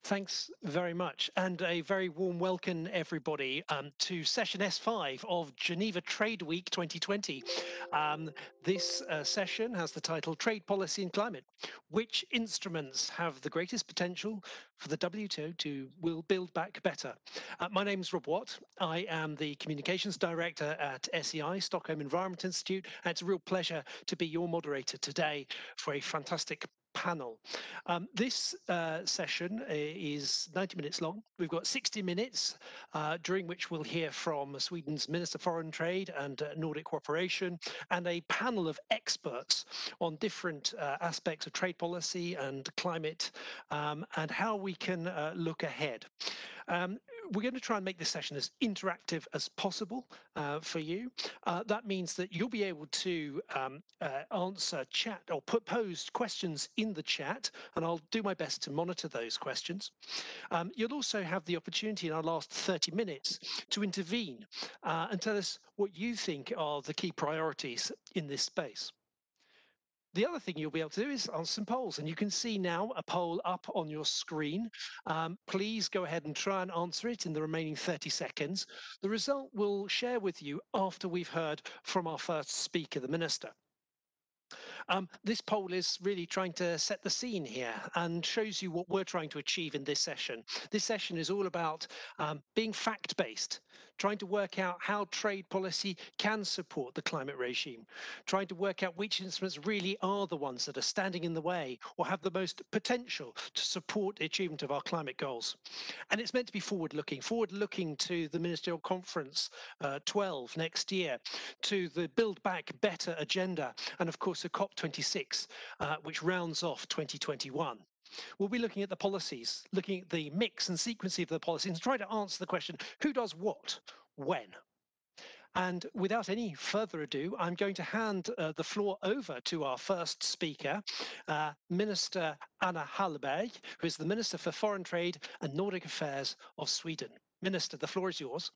Thanks very much, and a very warm welcome, everybody, to session S5 of Geneva Trade Week 2020. This session has the title Trade Policy and Climate. Which instruments have the greatest potential for the WTO to build back better? My name is Rob Watt. I am the Communications Director at SEI, Stockholm Environment Institute, and it's a real pleasure to be your moderator today for a fantastic panel. This session is 90 minutes long. We've got 60 minutes during which we'll hear from Sweden's Minister for Foreign Trade and Nordic Cooperation and a panel of experts on different aspects of trade policy and climate and how we can look ahead. We're going to try and make this session as interactive as possible for you. That means that you'll be able to answer chat or pose questions in the chat, and I'll do my best to monitor those questions. You'll also have the opportunity in our last 30 minutes to intervene and tell us what you think are the key priorities in this space. The other thing you'll be able to do is answer some polls, and you can see now a poll up on your screen. Please go ahead and try and answer it in the remaining 30 seconds. The result we'll share with you after we've heard from our first speaker, the Minister. This poll is really trying to set the scene here and shows you what we're trying to achieve in this session. This session is all about being fact-based, trying to work out how trade policy can support the climate regime, trying to work out which instruments really are the ones that are standing in the way or have the most potential to support the achievement of our climate goals. And it's meant to be forward-looking to the Ministerial Conference 12 next year, to the Build Back Better agenda, and of course the COP26, which rounds off 2021. We'll be looking at the policies, looking at the mix and sequencing of the policies, and try to answer the question, who does what, when? And without any further ado, I'm going to hand the floor over to our first speaker, Minister Anna Hallberg, who is the Minister for Foreign Trade and Nordic Affairs of Sweden. Minister, the floor is yours.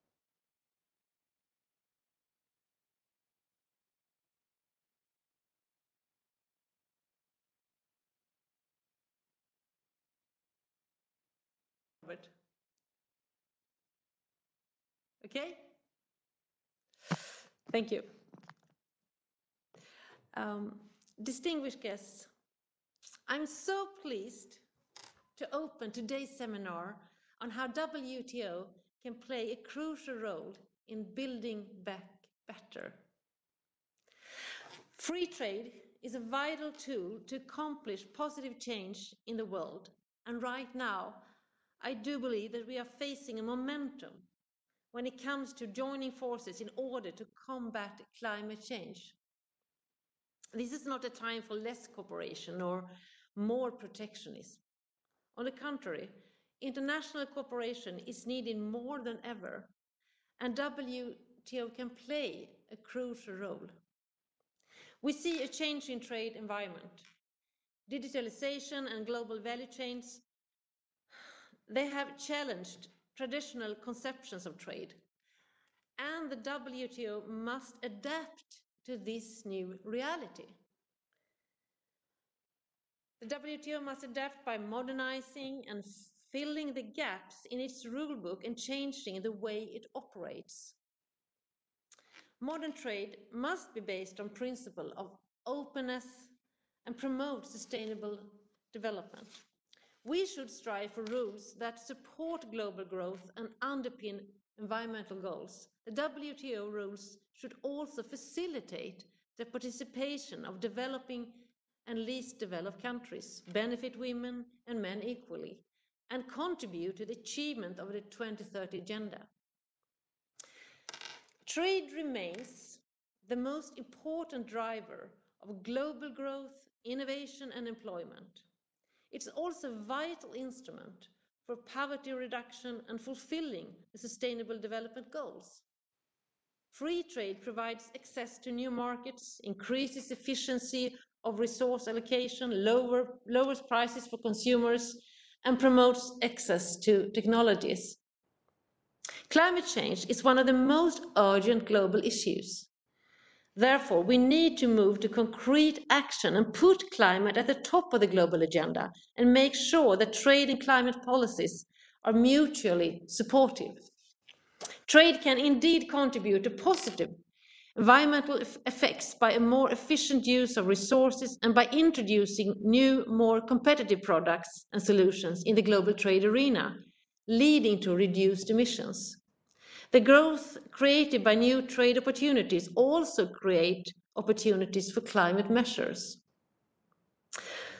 Okay. Thank you. Distinguished guests, I'm so pleased to open today's seminar on how WTO can play a crucial role in building back better. Free trade is a vital tool to accomplish positive change in the world. And right now, I do believe that we are facing a momentum when it comes to joining forces in order to combat climate change. This is not a time for less cooperation or more protectionism. On the contrary, international cooperation is needed more than ever, and WTO can play a crucial role. We see a changing trade environment. Digitalization and global value chains, they have challenged traditional conceptions of trade, and the WTO must adapt to this new reality. The WTO must adapt by modernizing and filling the gaps in its rulebook and changing the way it operates. Modern trade must be based on principle of openness and promote sustainable development. We should strive for rules that support global growth and underpin environmental goals. The WTO rules should also facilitate the participation of developing and least developed countries, benefit women and men equally, and contribute to the achievement of the 2030 Agenda. Trade remains the most important driver of global growth, innovation and employment. It's also a vital instrument for poverty reduction and fulfilling the Sustainable Development Goals. Free trade provides access to new markets, increases efficiency of resource allocation, lowers prices for consumers, and promotes access to technologies. Climate change is one of the most urgent global issues. Therefore, we need to move to concrete action and put climate at the top of the global agenda and make sure that trade and climate policies are mutually supportive. Trade can indeed contribute to positive environmental effects by a more efficient use of resources and by introducing new, more competitive products and solutions in the global trade arena, leading to reduced emissions. The growth created by new trade opportunities also create opportunities for climate measures.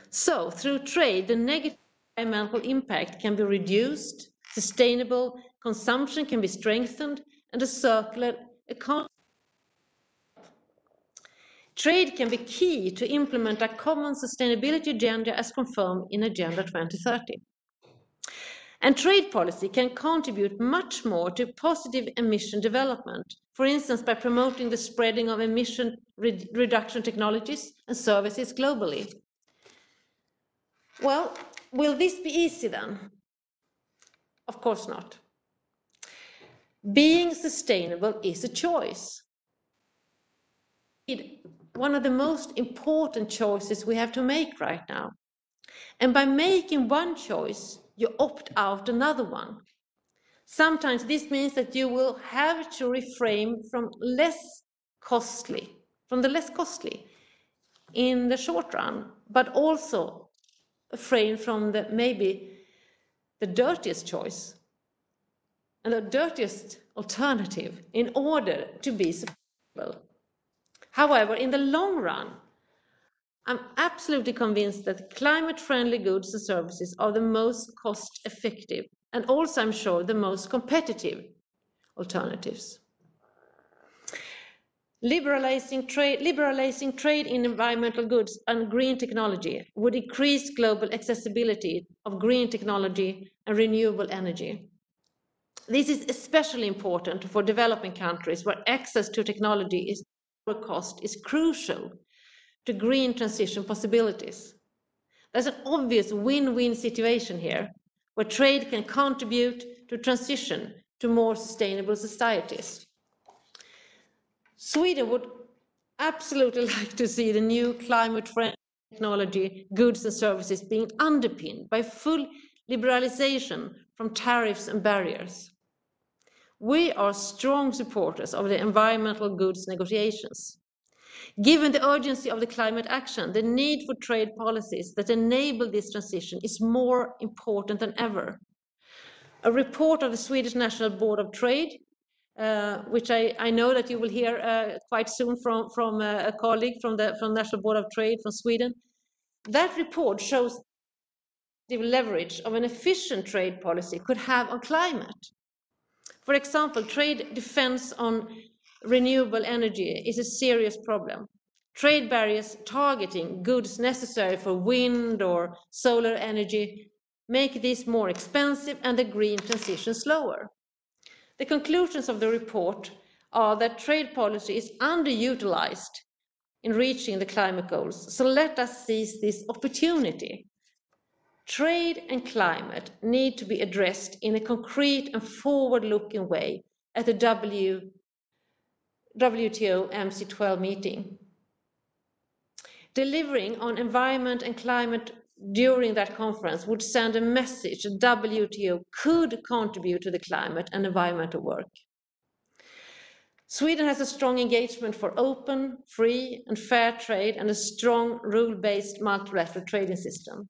So, through trade, the negative environmental impact can be reduced, sustainable consumption can be strengthened, and a circular economy. Trade can be key to implement a common sustainability agenda as confirmed in Agenda 2030. And trade policy can contribute much more to positive emission development, for instance, by promoting the spreading of emission reduction technologies and services globally. Well, will this be easy then? Of course not. Being sustainable is a choice. One of the most important choices we have to make right now. And by making one choice, you opt out another one. Sometimes this means that you will have to refrain from the less costly in the short run, but also refrain from maybe the dirtiest choice and the dirtiest alternative in order to be sustainable. However, in the long run, I'm absolutely convinced that climate-friendly goods and services are the most cost-effective and also, I'm sure, the most competitive alternatives. Liberalizing trade in environmental goods and green technology would increase global accessibility of green technology and renewable energy. This is especially important for developing countries where access to technology is lower cost is crucial to green transition possibilities. There's an obvious win-win situation here, where trade can contribute to transition to more sustainable societies. Sweden would absolutely like to see the new climate-friendly technology, goods and services being underpinned by full liberalization from tariffs and barriers. We are strong supporters of the environmental goods negotiations. Given the urgency of the climate action, the need for trade policies that enable this transition is more important than ever. A report of the Swedish National Board of Trade, which I know that you will hear quite soon from a colleague from the National Board of Trade from Sweden, that report shows the leverage of an efficient trade policy could have on climate. For example, trade defense on renewable energy is a serious problem. Trade barriers targeting goods necessary for wind or solar energy make this more expensive and the green transition slower. The conclusions of the report are that trade policy is underutilized in reaching the climate goals. So let us seize this opportunity. Trade and climate need to be addressed in a concrete and forward-looking way at the WTO MC12 meeting. Delivering on environment and climate during that conference would send a message that WTO could contribute to the climate and environmental work. Sweden has a strong engagement for open, free and fair trade and a strong rule-based multilateral trading system.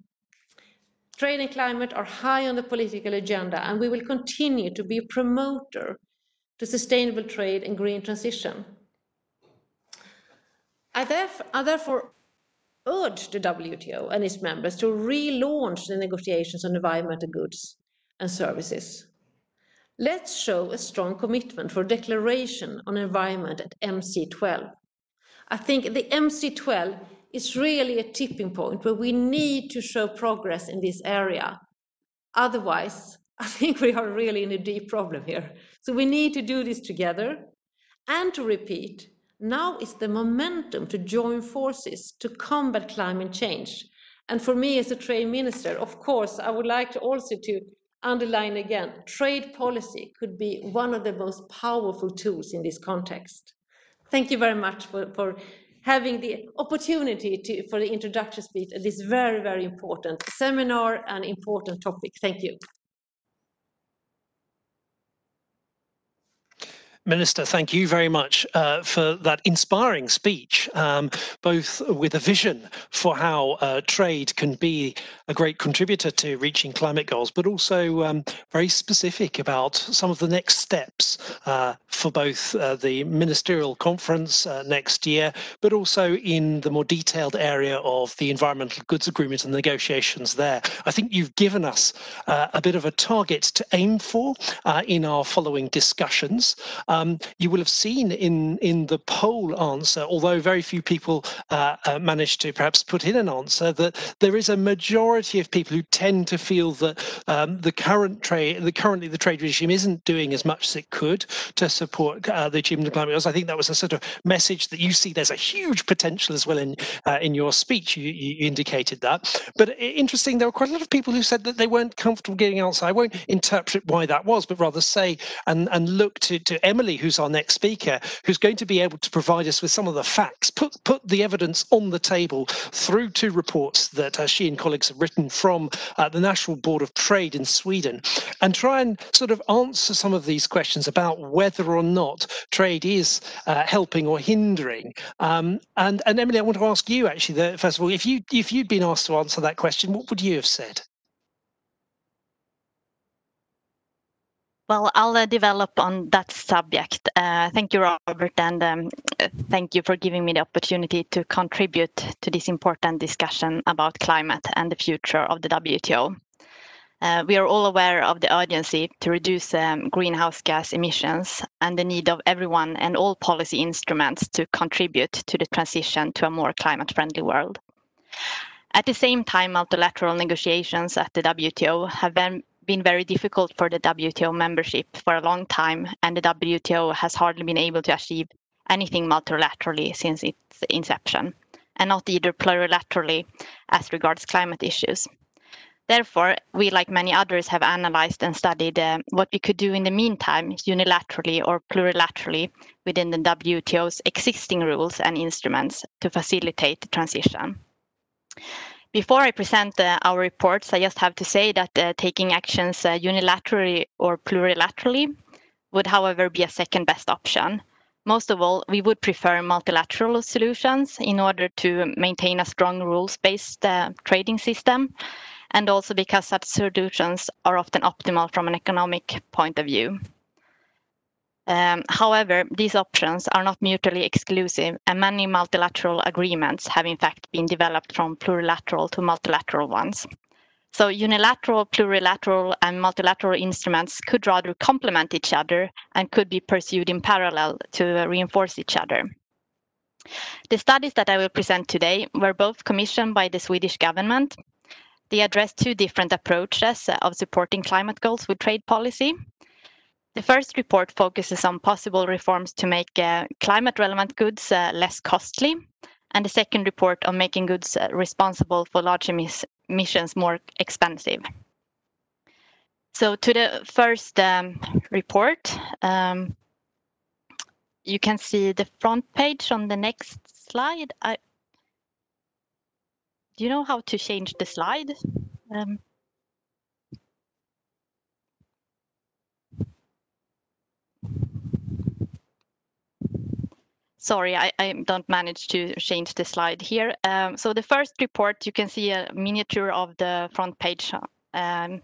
Trade and climate are high on the political agenda, and we will continue to be a promoter to sustainable trade and green transition. I therefore urge the WTO and its members to relaunch the negotiations on environmental goods and services. Let's show a strong commitment for a declaration on environment at MC12. I think the MC12 is really a tipping point where we need to show progress in this area. Otherwise, I think we are really in a deep problem here. So we need to do this together and to repeat, now is the momentum to join forces to combat climate change. And for me as a trade minister, of course, I would like to also to underline again, trade policy could be one of the most powerful tools in this context. Thank you very much for having the opportunity for the introduction speech at this very, very important seminar and important topic. Thank you. Minister, thank you very much for that inspiring speech, both with a vision for how trade can be a great contributor to reaching climate goals, but also very specific about some of the next steps for both the ministerial conference next year, but also in the more detailed area of the environmental goods agreement and negotiations there. I think you've given us a bit of a target to aim for in our following discussions. You will have seen in the poll answer, although very few people managed to perhaps put in an answer, that there is a majority of people who tend to feel that currently the trade regime isn't doing as much as it could to support the achievement of climate goals. I think that was a sort of message that you see there's a huge potential as well in your speech. You indicated that. But interesting, there were quite a lot of people who said that they weren't comfortable getting answer. I won't interpret why that was, but rather say and look to Emily, who's our next speaker, who's going to be able to provide us with some of the facts, put the evidence on the table through two reports that she and colleagues have written from the National Board of Trade in Sweden, and try and sort of answer some of these questions about whether or not trade is helping or hindering. And Emily, I want to ask you actually, first of all, if you'd been asked to answer that question, what would you have said? Well, I'll develop on that subject. Thank you, Robert, and thank you for giving me the opportunity to contribute to this important discussion about climate and the future of the WTO. We are all aware of the urgency to reduce greenhouse gas emissions and the need of everyone and all policy instruments to contribute to the transition to a more climate-friendly world. At the same time, multilateral negotiations at the WTO have been very difficult for the WTO membership for a long time, and the WTO has hardly been able to achieve anything multilaterally since its inception, and not either plurilaterally as regards climate issues. Therefore, we, like many others, have analyzed and studied what we could do in the meantime, unilaterally or plurilaterally, within the WTO's existing rules and instruments to facilitate the transition. Before I present our reports, I just have to say that taking actions unilaterally or plurilaterally would, however, be a second best option. Most of all, we would prefer multilateral solutions in order to maintain a strong rules-based trading system, and also because such solutions are often optimal from an economic point of view. However, these options are not mutually exclusive, and many multilateral agreements have in fact been developed from plurilateral to multilateral ones. So unilateral, plurilateral, and multilateral instruments could rather complement each other and could be pursued in parallel to reinforce each other. The studies that I will present today were both commissioned by the Swedish government. They address two different approaches of supporting climate goals with trade policy. The first report focuses on possible reforms to make climate-relevant goods less costly, and the second report on making goods responsible for large emissions more expensive. So to the first report, you can see the front page on the next slide. Do you know how to change the slide? Sorry, I don't manage to change the slide here. So the first report, you can see a miniature of the front page on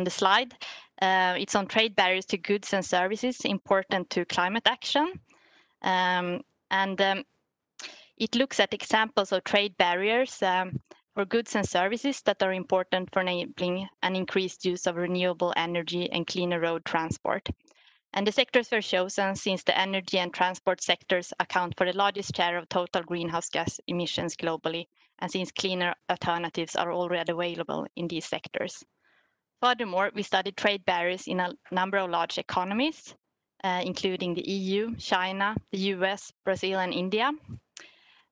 the slide. It's on trade barriers to goods and services important to climate action. It looks at examples of trade barriers for goods and services that are important for enabling an increased use of renewable energy and cleaner road transport. And the sectors were chosen since the energy and transport sectors account for the largest share of total greenhouse gas emissions globally, and since cleaner alternatives are already available in these sectors. Furthermore, we studied trade barriers in a number of large economies, including the EU, China, the US, Brazil, and India.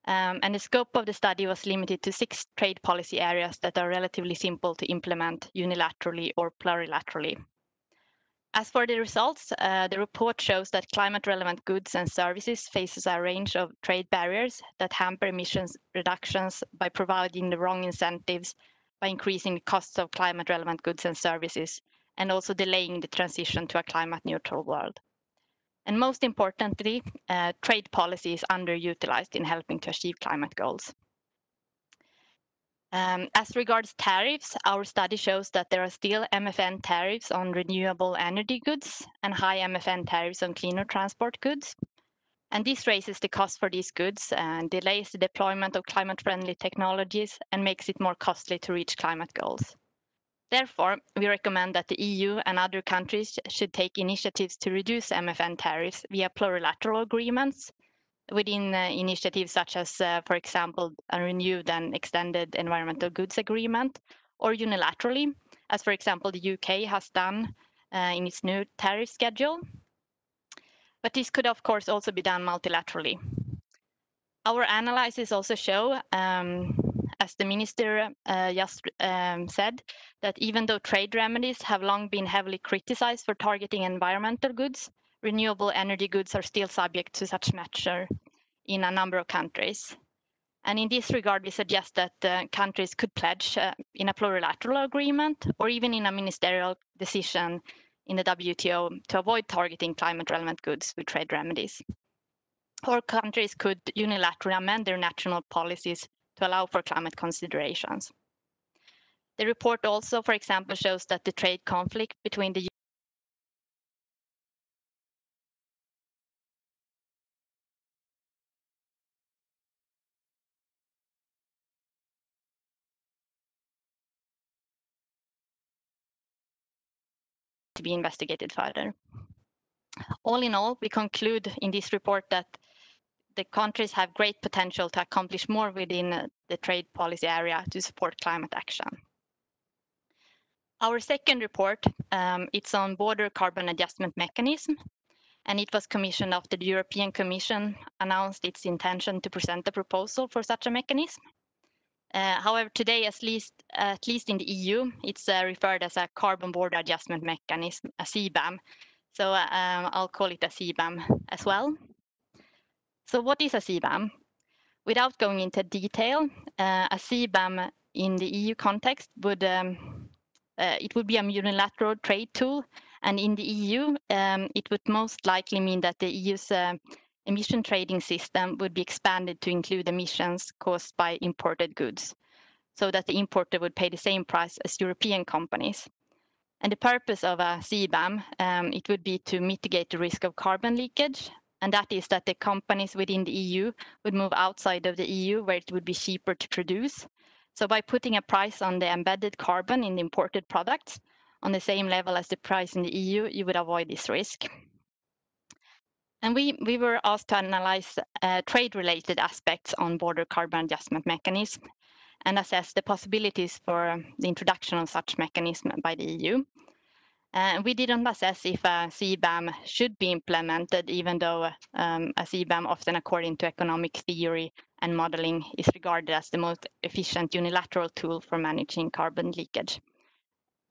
And the scope of the study was limited to 6 trade policy areas that are relatively simple to implement unilaterally or plurilaterally. As for the results, the report shows that climate-relevant goods and services faces a range of trade barriers that hamper emissions reductions by providing the wrong incentives, by increasing the costs of climate-relevant goods and services, and also delaying the transition to a climate-neutral world. And most importantly, trade policy is underutilized in helping to achieve climate goals. As regards tariffs, our study shows that there are still MFN tariffs on renewable energy goods and high MFN tariffs on cleaner transport goods. And this raises the cost for these goods and delays the deployment of climate-friendly technologies and makes it more costly to reach climate goals. Therefore, we recommend that the EU and other countries should take initiatives to reduce MFN tariffs via plurilateral agreements within initiatives such as, for example, a renewed and extended environmental goods agreement, or unilaterally, as for example, the UK has done in its new tariff schedule. But this could, of course, also be done multilaterally. Our analysis also show, as the minister just said, that even though trade remedies have long been heavily criticized for targeting environmental goods, renewable energy goods are still subject to such measure in a number of countries. And in this regard, we suggest that countries could pledge in a plurilateral agreement or even in a ministerial decision in the WTO to avoid targeting climate-relevant goods with trade remedies. Or countries could unilaterally amend their national policies to allow for climate considerations. The report also, for example, shows that the trade conflict between the to be investigated further. All in all, we conclude in this report that the countries have great potential to accomplish more within the trade policy area to support climate action. Our second report, it's on border carbon adjustment mechanism, and it was commissioned after the European Commission announced its intention to present a proposal for such a mechanism. However, today, at least in the EU, it's referred as a carbon border adjustment mechanism, a CBAM. So I'll call it a CBAM as well. So what is a CBAM? Without going into detail, a CBAM in the EU context would it would be a unilateral trade tool, and in the EU, it would most likely mean that the EU's emission trading system would be expanded to include emissions caused by imported goods, so that the importer would pay the same price as European companies. And the purpose of a CBAM, it would be to mitigate the risk of carbon leakage, and that is that the companies within the EU would move outside of the EU where it would be cheaper to produce. So by putting a price on the embedded carbon in the imported products on the same level as the price in the EU, you would avoid this risk. And we were asked to analyze trade-related aspects on border carbon adjustment mechanism and assess the possibilities for the introduction of such mechanism by the EU. We didn't assess if a CBAM should be implemented, even though a CBAM, often according to economic theory and modeling, is regarded as the most efficient unilateral tool for managing carbon leakage.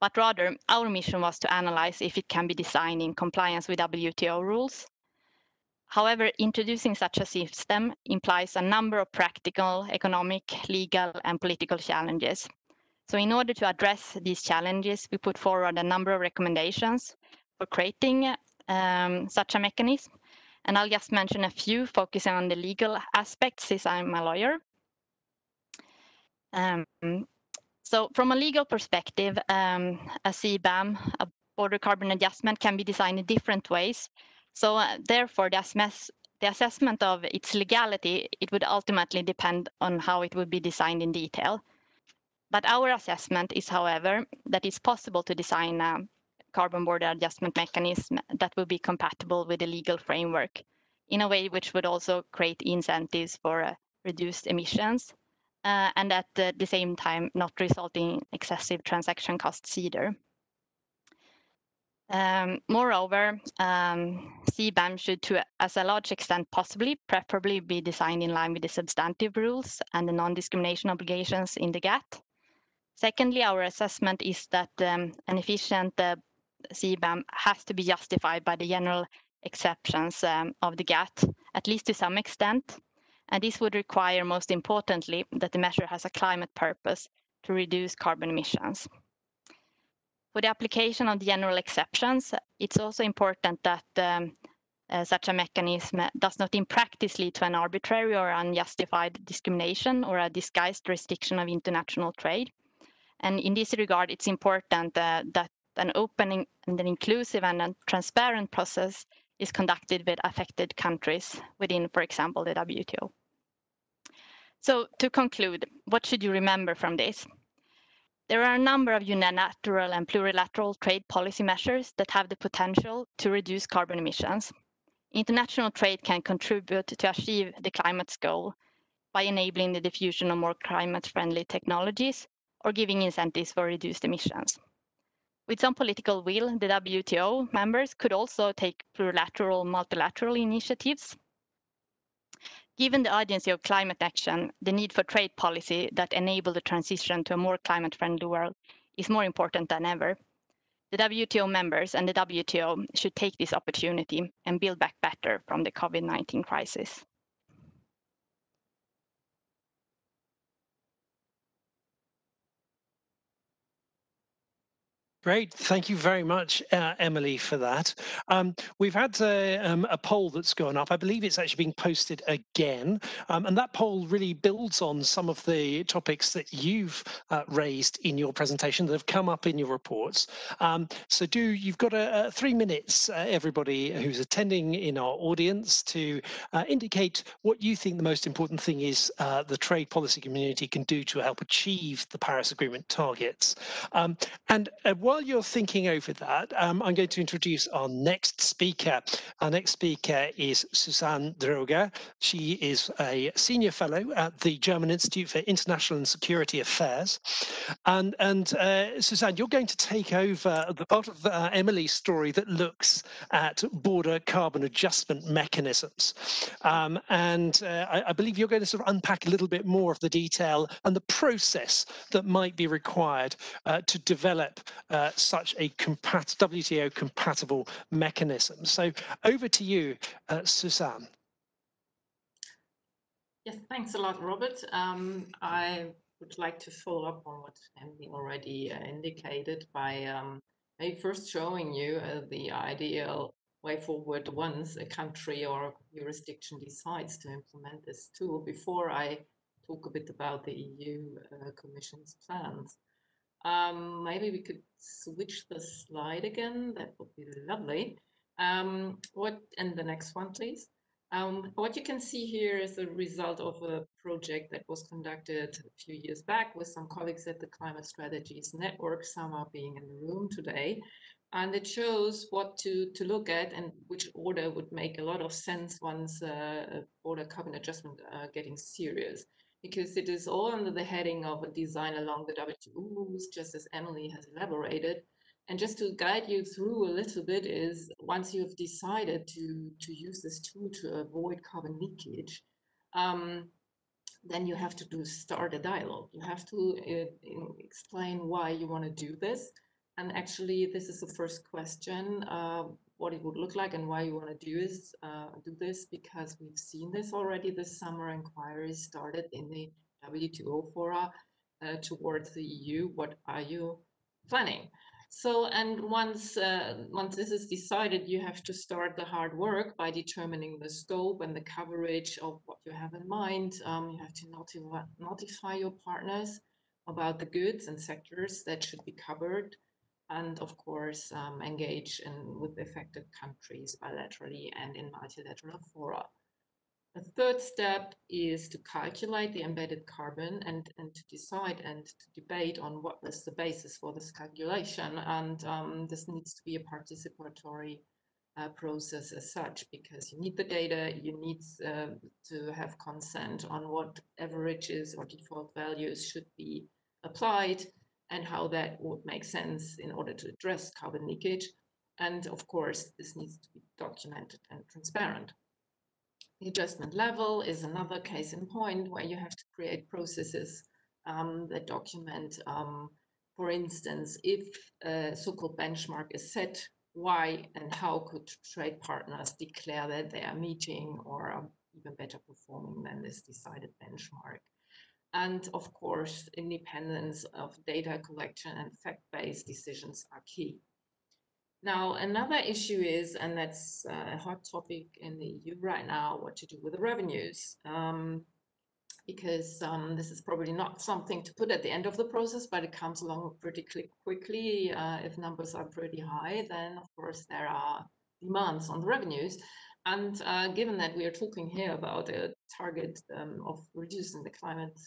But rather, our mission was to analyze if it can be designed in compliance with WTO rules. However, introducing such a system implies a number of practical, economic, legal, and political challenges. So in order to address these challenges, we put forward a number of recommendations for creating such a mechanism. And I'll just mention a few, focusing on the legal aspects, since I'm a lawyer. So from a legal perspective, a CBAM, a border carbon adjustment, can be designed in different ways. So therefore, the assessment of its legality, it would ultimately depend on how it would be designed in detail. But our assessment is, however, that it's possible to design a carbon border adjustment mechanism that will be compatible with the legal framework in a way which would also create incentives for reduced emissions and at the same time not result in excessive transaction costs either. Moreover, CBAM should, to as a large extent possibly, preferably be designed in line with the substantive rules and the non-discrimination obligations in the GATT. Secondly, our assessment is that an efficient CBAM has to be justified by the general exceptions of the GATT, at least to some extent. And this would require, most importantly, that the measure has a climate purpose to reduce carbon emissions. For the application of the general exceptions, it's also important that such a mechanism does not in practice lead to an arbitrary or unjustified discrimination or a disguised restriction of international trade. And in this regard, it's important that an open and an inclusive and a transparent process is conducted with affected countries within, for example, the WTO. So to conclude, what should you remember from this? There are a number of unilateral and plurilateral trade policy measures that have the potential to reduce carbon emissions. International trade can contribute to achieve the climate's goal by enabling the diffusion of more climate-friendly technologies or giving incentives for reduced emissions. With some political will, the WTO members could also take plurilateral, multilateral initiatives. Given the urgency of climate action, the need for trade policy that enable the transition to a more climate-friendly world is more important than ever. The WTO members and the WTO should take this opportunity and build back better from the COVID-19 crisis. Great. Thank you very much, Emily, for that. We've had a poll that's gone up. I believe it's actually being posted again. And that poll really builds on some of the topics that you've raised in your presentation that have come up in your reports. So you've got 3 minutes, everybody who's attending in our audience, to indicate what you think the most important thing is the trade policy community can do to help achieve the Paris Agreement targets. While you're thinking over that, I'm going to introduce our next speaker. Our next speaker is Susanne Droger. She is a senior fellow at the German Institute for International and Security Affairs. And Susanne, you're going to take over the part of Emily's story that looks at border carbon adjustment mechanisms. I believe you're going to sort of unpack a little bit more of the detail and the process that might be required to develop such a WTO compatible mechanism. So over to you, Susanne. Yes, thanks a lot, Robert. I would like to follow up on what Emily already indicated by maybe first showing you the ideal way forward once a country or jurisdiction decides to implement this tool, before I talk a bit about the EU Commission's plans. Maybe we could switch the slide again. That would be lovely. And the next one, please. What you can see here is the result of a project that was conducted a few years back with some colleagues at the Climate Strategies Network, some are being in the room today. And it shows what to look at and which order would make a lot of sense once border carbon adjustment getting serious. Because it is all under the heading of a design along the WTO rules, just as Emily has elaborated. And just to guide you through a little bit is, once you've decided to use this tool to avoid carbon leakage, then you have to start a dialogue. You have to explain why you want to do this. And actually, this is the first question, what it would look like and why you want to do this, because we've seen this already this summer. Inquiries started in the WTO fora towards the EU. What are you planning? So, and once this is decided, you have to start the hard work by determining the scope and the coverage of what you have in mind. You have to notify your partners about the goods and sectors that should be covered, and of course engage with affected countries bilaterally and in multilateral fora. The third step is to calculate the embedded carbon and to decide and to debate on what is the basis for this calculation. And this needs to be a participatory process as such, because you need the data, you need to have consent on what averages or default values should be applied and how that would make sense in order to address carbon leakage. And of course, this needs to be documented and transparent. The adjustment level is another case in point where you have to create processes that document for instance, if a so-called benchmark is set, why and how could trade partners declare that they are meeting or are even better performing than this decided benchmark? And of course, independence of data collection and fact-based decisions are key. Now, another issue is, and that's a hot topic in the EU right now, what to do with the revenues. Because this is probably not something to put at the end of the process, but it comes along pretty quickly. If numbers are pretty high, then of course there are demands on the revenues. And given that we are talking here about a target of reducing the climate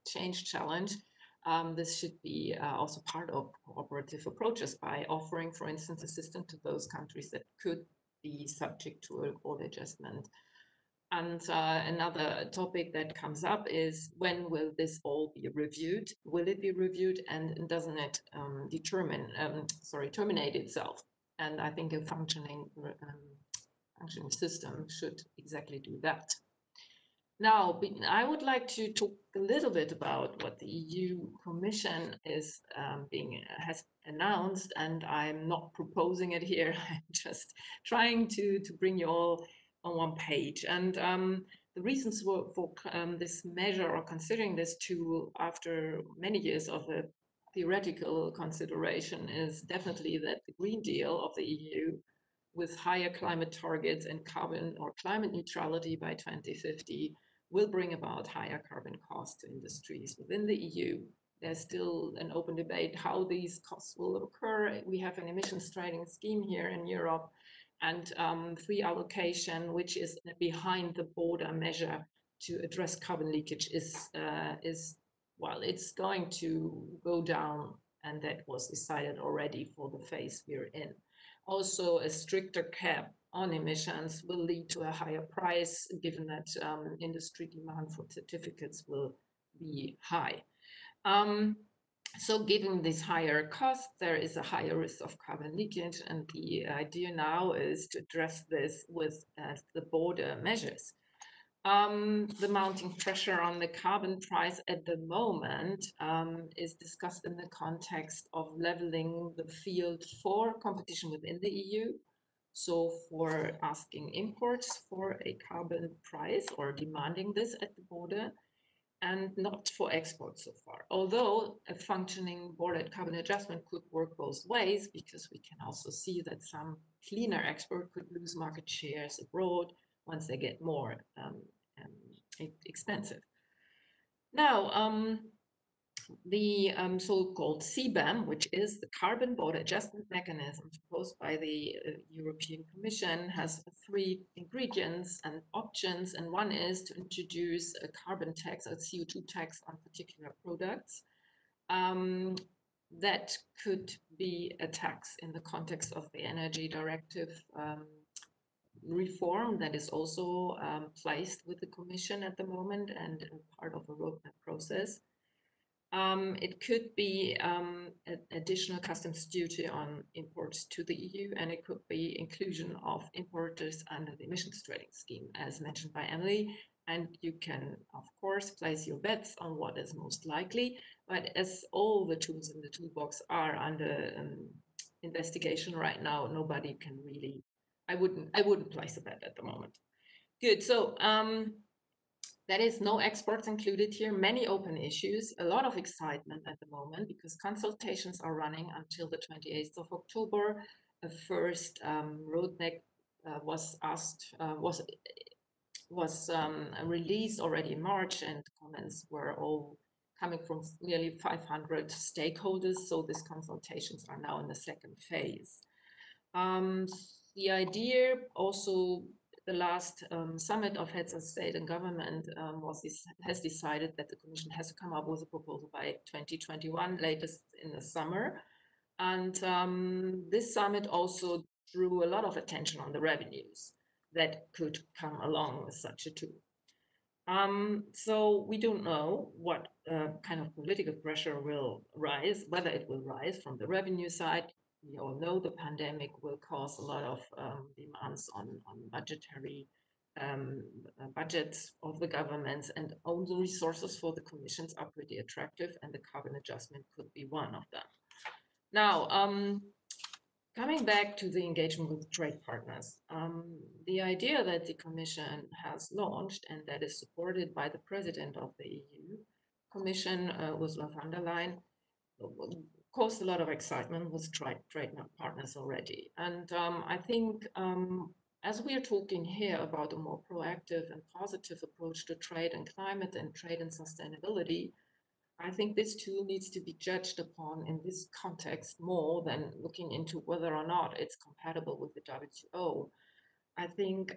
change challenge, this should be also part of cooperative approaches by offering, for instance, assistance to those countries that could be subject to a border adjustment. And another topic that comes up is, when will this all be reviewed? Will it be reviewed, and doesn't it terminate itself? And I think a functioning system should exactly do that. Now, I would like to talk a little bit about what the EU Commission has announced, and I'm not proposing it here. I'm just trying to bring you all on one page. And the reasons for this measure, or considering this tool after many years of a theoretical consideration, is definitely that the Green Deal of the EU, with higher climate targets and carbon or climate neutrality by 2050, will bring about higher carbon costs to industries within the EU. There's still an open debate how these costs will occur. We have an emissions trading scheme here in Europe, and free allocation, which is a behind the border measure to address carbon leakage, it's going to go down, and that was decided already for the phase we're in. Also, a stricter cap on emissions will lead to a higher price, given that industry demand for certificates will be high. So given this higher cost, there is a higher risk of carbon leakage, and the idea now is to address this with the border measures. The mounting pressure on the carbon price at the moment is discussed in the context of leveling the field for competition within the EU. So for asking imports for a carbon price or demanding this at the border, and not for exports so far. Although a functioning border carbon adjustment could work both ways, because we can also see that some cleaner export could lose market shares abroad once they get more expensive. Now, the so-called CBAM, which is the Carbon Border Adjustment Mechanism proposed by the European Commission, has 3 ingredients and options, and one is to introduce a carbon tax, a CO2 tax on particular products. That could be a tax in the context of the Energy Directive reform that is also placed with the Commission at the moment and part of a roadmap process. It could be an additional customs duty on imports to the EU, and it could be inclusion of importers under the emissions trading scheme, as mentioned by Emily. And you can, of course, place your bets on what is most likely. But as all the tools in the toolbox are under investigation right now, nobody can really. I wouldn't place a bet at the moment. Good. So. There is no exports included here, many open issues, a lot of excitement at the moment because consultations are running until the 28th of October. A first roadmap was released already in March, and comments were all coming from nearly 500 stakeholders. So these consultations are now in the second phase. The idea also, the last summit of heads of state and government has decided that the Commission has to come up with a proposal by 2021, latest in the summer. And this summit also drew a lot of attention on the revenues that could come along with such a tool. So we don't know what kind of political pressure will rise, whether it will rise from the revenue side. We all know the pandemic will cause a lot of demands on budgetary budgets of the governments and own the resources for the commissions are pretty attractive, and the carbon adjustment could be one of them. Now, coming back to the engagement with trade partners, the idea that the Commission has launched and that is supported by the President of the EU Commission, Ursula von der Leyen, caused a lot of excitement with trade partners already. And I think as we are talking here about a more proactive and positive approach to trade and climate and trade and sustainability, I think this too needs to be judged upon in this context more than looking into whether or not it's compatible with the WTO. I think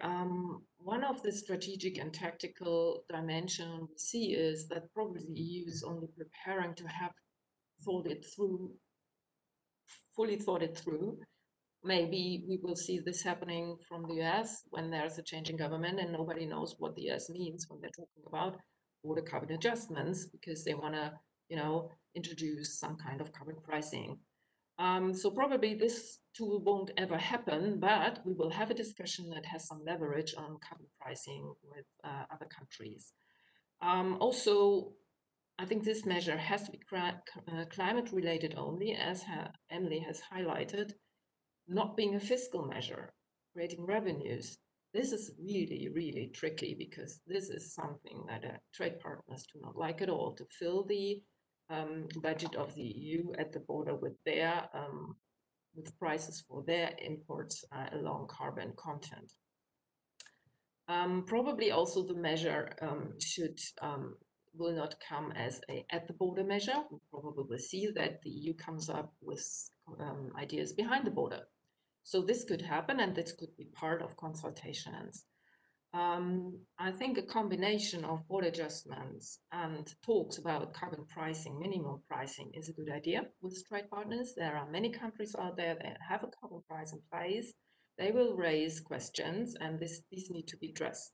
one of the strategic and tactical dimension we see is that probably the EU is only preparing to have fully thought it through. Maybe we will see this happening from the US when there's a change in government and nobody knows what the US means when they're talking about border carbon adjustments, because they want to, introduce some kind of carbon pricing. So probably this too won't ever happen, but we will have a discussion that has some leverage on carbon pricing with other countries. Also, I think this measure has to be climate related only, as Emily has highlighted, not being a fiscal measure, creating revenues. This is really, really tricky, because this is something that trade partners do not like at all, to fill the budget of the EU at the border with their with prices for their imports along carbon content. Probably also the measure will not come as a at the border measure. We probably will see that the EU comes up with ideas behind the border. So this could happen, and this could be part of consultations. I think a combination of border adjustments and talks about carbon pricing, minimum pricing, is a good idea with trade partners. There are many countries out there that have a carbon price in place. They will raise questions, and these need to be addressed.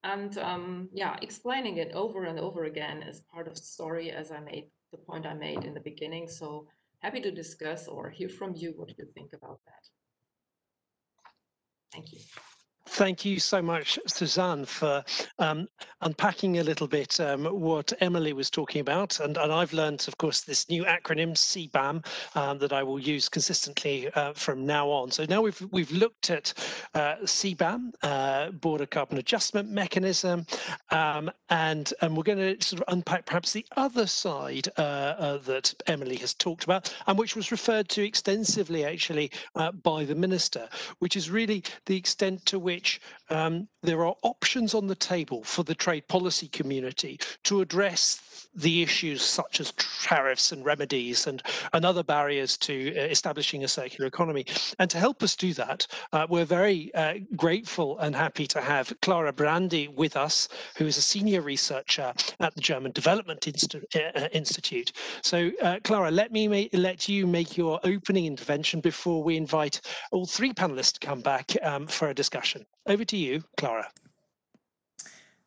And yeah, explaining it over and over again is part of the story, as I made the point I made in the beginning. So happy to discuss or hear from you what you think about that. Thank you. Thank you so much, Suzanne, for unpacking a little bit what Emily was talking about. And I've learned, of course, this new acronym CBAM that I will use consistently from now on. So now we've looked at CBAM, Border Carbon Adjustment Mechanism, and we're going to sort of unpack perhaps the other side that Emily has talked about, and which was referred to extensively actually by the Minister, which is really the extent to which there are options on the table for the trade policy community to address the issues such as tariffs and remedies and other barriers to establishing a circular economy. And to help us do that, we're very grateful and happy to have Clara Brandi with us, who is a senior researcher at the German Development Institute. So Clara, let you make your opening intervention before we invite all three panelists to come back for a discussion. Over to you, Clara.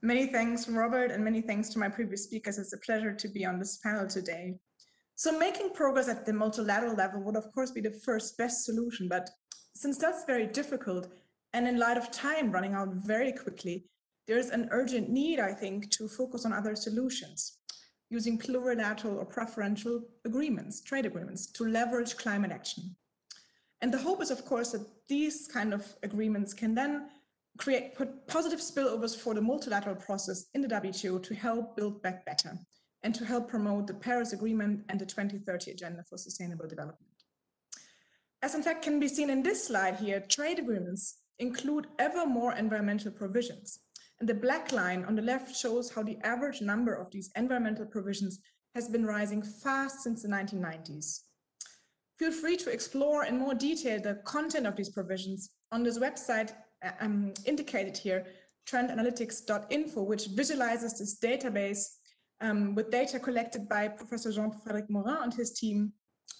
Many thanks, Robert, and many thanks to my previous speakers. It's a pleasure to be on this panel today. So making progress at the multilateral level would, of course, be the first best solution. But since that's very difficult, and in light of time running out very quickly, there's an urgent need, I think, to focus on other solutions, using plurilateral or preferential agreements, trade agreements, to leverage climate action. And the hope is, of course, that these kind of agreements can then put positive spillovers for the multilateral process in the WTO to help build back better and to help promote the Paris Agreement and the 2030 Agenda for Sustainable Development. As in fact can be seen in this slide here, trade agreements include ever more environmental provisions. And the black line on the left shows how the average number of these environmental provisions has been rising fast since the 1990s. Feel free to explore in more detail the content of these provisions on this website indicated here, trendanalytics.info, which visualizes this database with data collected by Professor Jean-Frédéric Morin and his team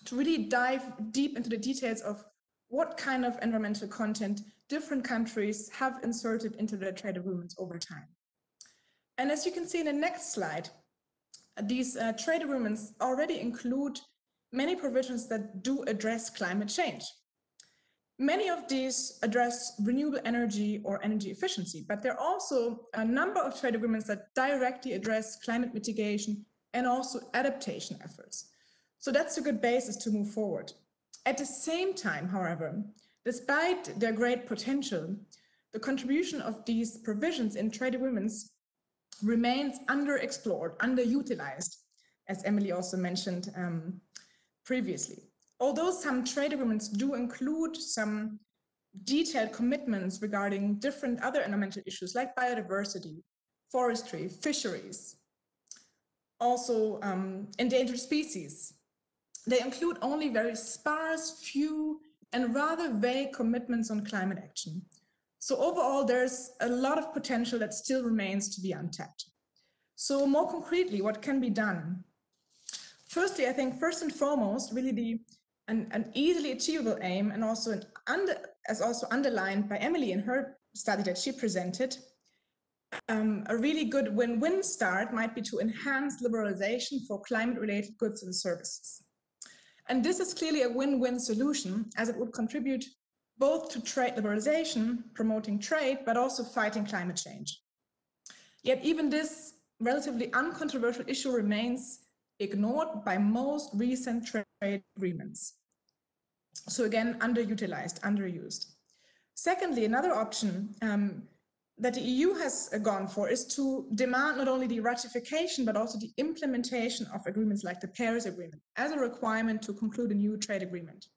to really dive deep into the details of what kind of environmental content different countries have inserted into their trade agreements over time. And as you can see in the next slide, these trade agreements already include many provisions that do address climate change. Many of these address renewable energy or energy efficiency, but there are also a number of trade agreements that directly address climate mitigation and also adaptation efforts. So that's a good basis to move forward. At the same time, however, despite their great potential, the contribution of these provisions in trade agreements remains underexplored, underutilized, as Emily also mentioned previously. Although some trade agreements do include some detailed commitments regarding different other environmental issues like biodiversity, forestry, fisheries, also endangered species, they include only very sparse, few, and rather vague commitments on climate action. So overall, there's a lot of potential that still remains to be untapped. So more concretely, what can be done? Firstly, I think first and foremost, really an easily achievable aim, and also as also underlined by Emily in her study that she presented, a really good win-win start might be to enhance liberalization for climate-related goods and services. And this is clearly a win-win solution, as it would contribute both to trade liberalization, promoting trade, but also fighting climate change. Yet even this relatively uncontroversial issue remains ignored by most recent trade agreements. So again, underutilized, underused. Secondly, another option that the EU has gone for is to demand not only the ratification, but also the implementation of agreements like the Paris Agreement as a requirement to conclude a new trade agreement.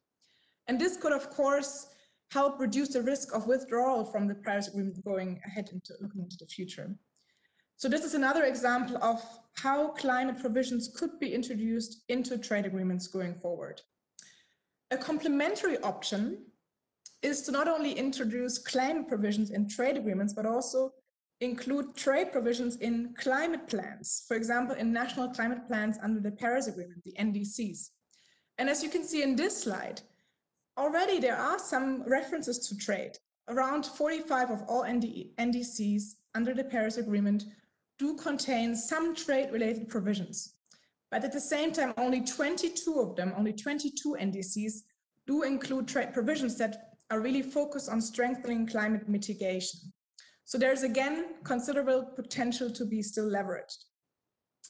And this could, of course, help reduce the risk of withdrawal from the Paris Agreement going ahead into looking into the future. So this is another example of how climate provisions could be introduced into trade agreements going forward. A complementary option is to not only introduce climate provisions in trade agreements, but also include trade provisions in climate plans, for example, in national climate plans under the Paris Agreement, the NDCs. And as you can see in this slide, already there are some references to trade. Around 45 of all NDCs under the Paris Agreement do contain some trade-related provisions. But at the same time, only 22 of them, only 22 NDCs do include trade provisions that are really focused on strengthening climate mitigation. So there's again considerable potential to be still leveraged.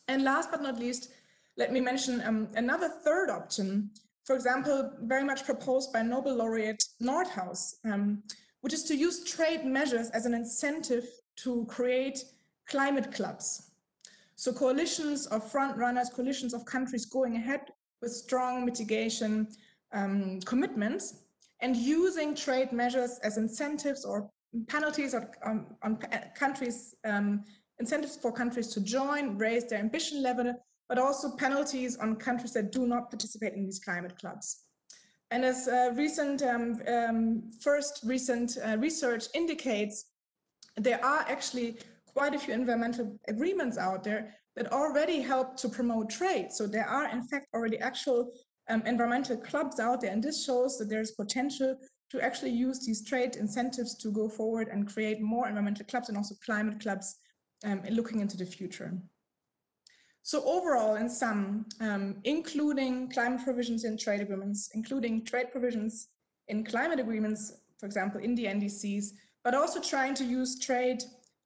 And last but not least, let me mention another third option, for example, very much proposed by Nobel laureate Nordhaus, which is to use trade measures as an incentive to create climate clubs. So coalitions of front runners, coalitions of countries going ahead with strong mitigation commitments, and using trade measures as incentives or penalties on countries, incentives for countries to join, raise their ambition level, but also penalties on countries that do not participate in these climate clubs. And as recent research indicates, there are actually quite a few environmental agreements out there that already help to promote trade. So there are, in fact, already actual environmental clubs out there, and this shows that there's potential to actually use these trade incentives to go forward and create more environmental clubs and also climate clubs looking into the future. So overall, in sum, including climate provisions in trade agreements, including trade provisions in climate agreements, for example, in the NDCs, but also trying to use trade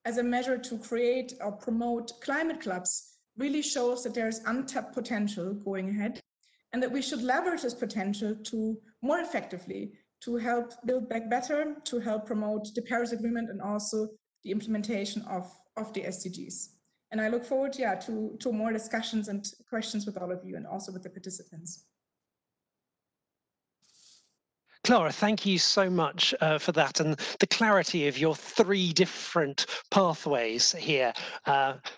as a measure to create or promote climate clubs really shows that there's untapped potential going ahead, and that we should leverage this potential to more effectively to help build back better, to help promote the Paris Agreement and also the implementation of the SDGs. And I look forward, to more discussions and questions with all of you and also with the participants. Clara, thank you so much for that and the clarity of your three different pathways here.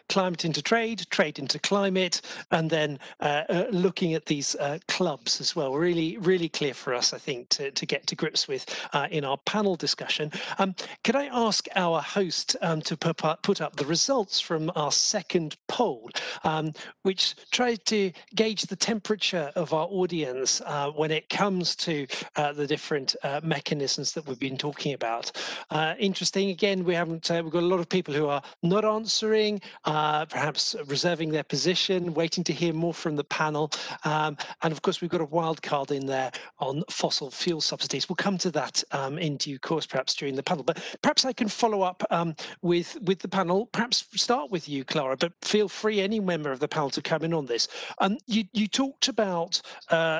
Climate into trade, trade into climate, and then looking at these clubs as well. Really, really clear for us, I think, to get to grips with in our panel discussion. Could I ask our host to put up the results from our second poll, which tried to gauge the temperature of our audience when it comes to the different mechanisms that we've been talking about. Interesting, again, we've got a lot of people who are not answering, perhaps reserving their position, waiting to hear more from the panel. And of course, we've got a wild card in there on fossil fuel subsidies. We'll come to that in due course, perhaps during the panel. But perhaps I can follow up with the panel. Perhaps start with you, Clara, but feel free, any member of the panel, to come in on this. You talked about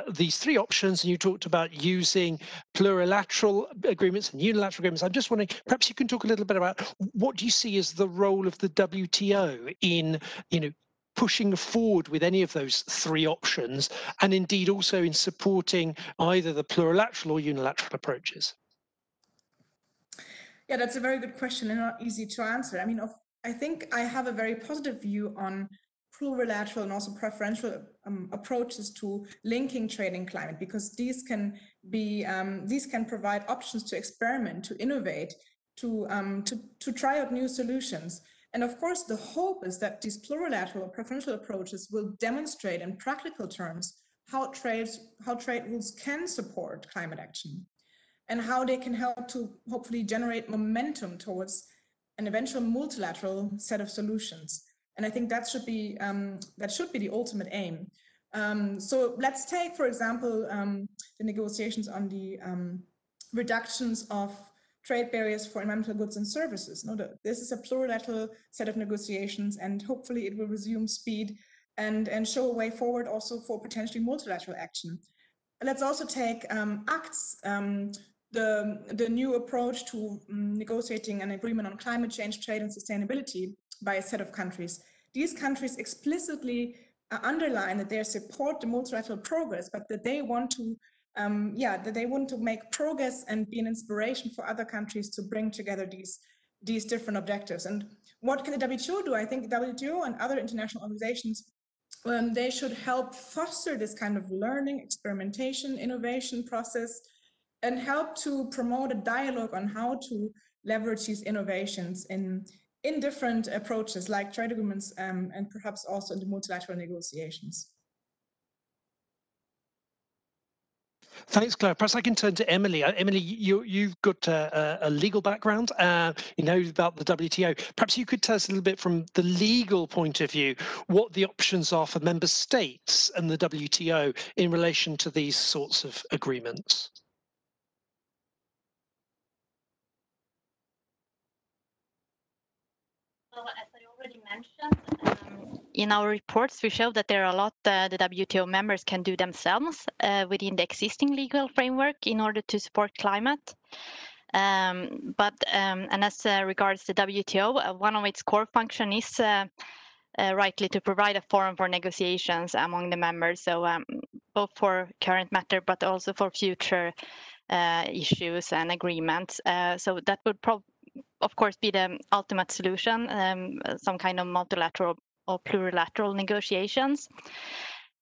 these three options, and you talked about using plurilateral agreements and unilateral agreements. I'm just wondering, perhaps you can talk a little bit about what do you see as the role of the WTO in, pushing forward with any of those three options, and indeed also in supporting either the plurilateral or unilateral approaches? Yeah, that's a very good question and not easy to answer. I mean, I think I have a very positive view on plurilateral and also preferential approaches to linking trade and climate, because these can provide options to experiment, to innovate, to try out new solutions. And of course, the hope is that these plurilateral or preferential approaches will demonstrate in practical terms how trade rules can support climate action, and how they can help to hopefully generate momentum towards an eventual multilateral set of solutions. And I think that should be the ultimate aim. So let's take, for example, the negotiations on the reductions of trade barriers for environmental goods and services. No, this is a plurilateral set of negotiations, and hopefully it will resume speed and show a way forward also for potentially multilateral action. Let's also take ACTS, the new approach to negotiating an agreement on climate change, trade and sustainability by a set of countries. These countries explicitly underline that they support the multilateral progress, but that they want to make progress and be an inspiration for other countries to bring together these different objectives. And what can the WTO do? I think the WTO and other international organizations, they should help foster this kind of learning, experimentation, innovation process, and help to promote a dialogue on how to leverage these innovations in different approaches like trade agreements and perhaps also in the multilateral negotiations. Thanks, Claire. Perhaps I can turn to Emily. Emily, you've got a legal background. You know about the WTO. Perhaps you could tell us a little bit from the legal point of view what the options are for member states and the WTO in relation to these sorts of agreements. Well, as I already mentioned, in our reports, we show that there are a lot the WTO members can do themselves within the existing legal framework in order to support climate. And as regards the WTO, one of its core functions is rightly to provide a forum for negotiations among the members. So both for current matter, but also for future issues and agreements. So that would of course be the ultimate solution, some kind of multilateral or plurilateral negotiations.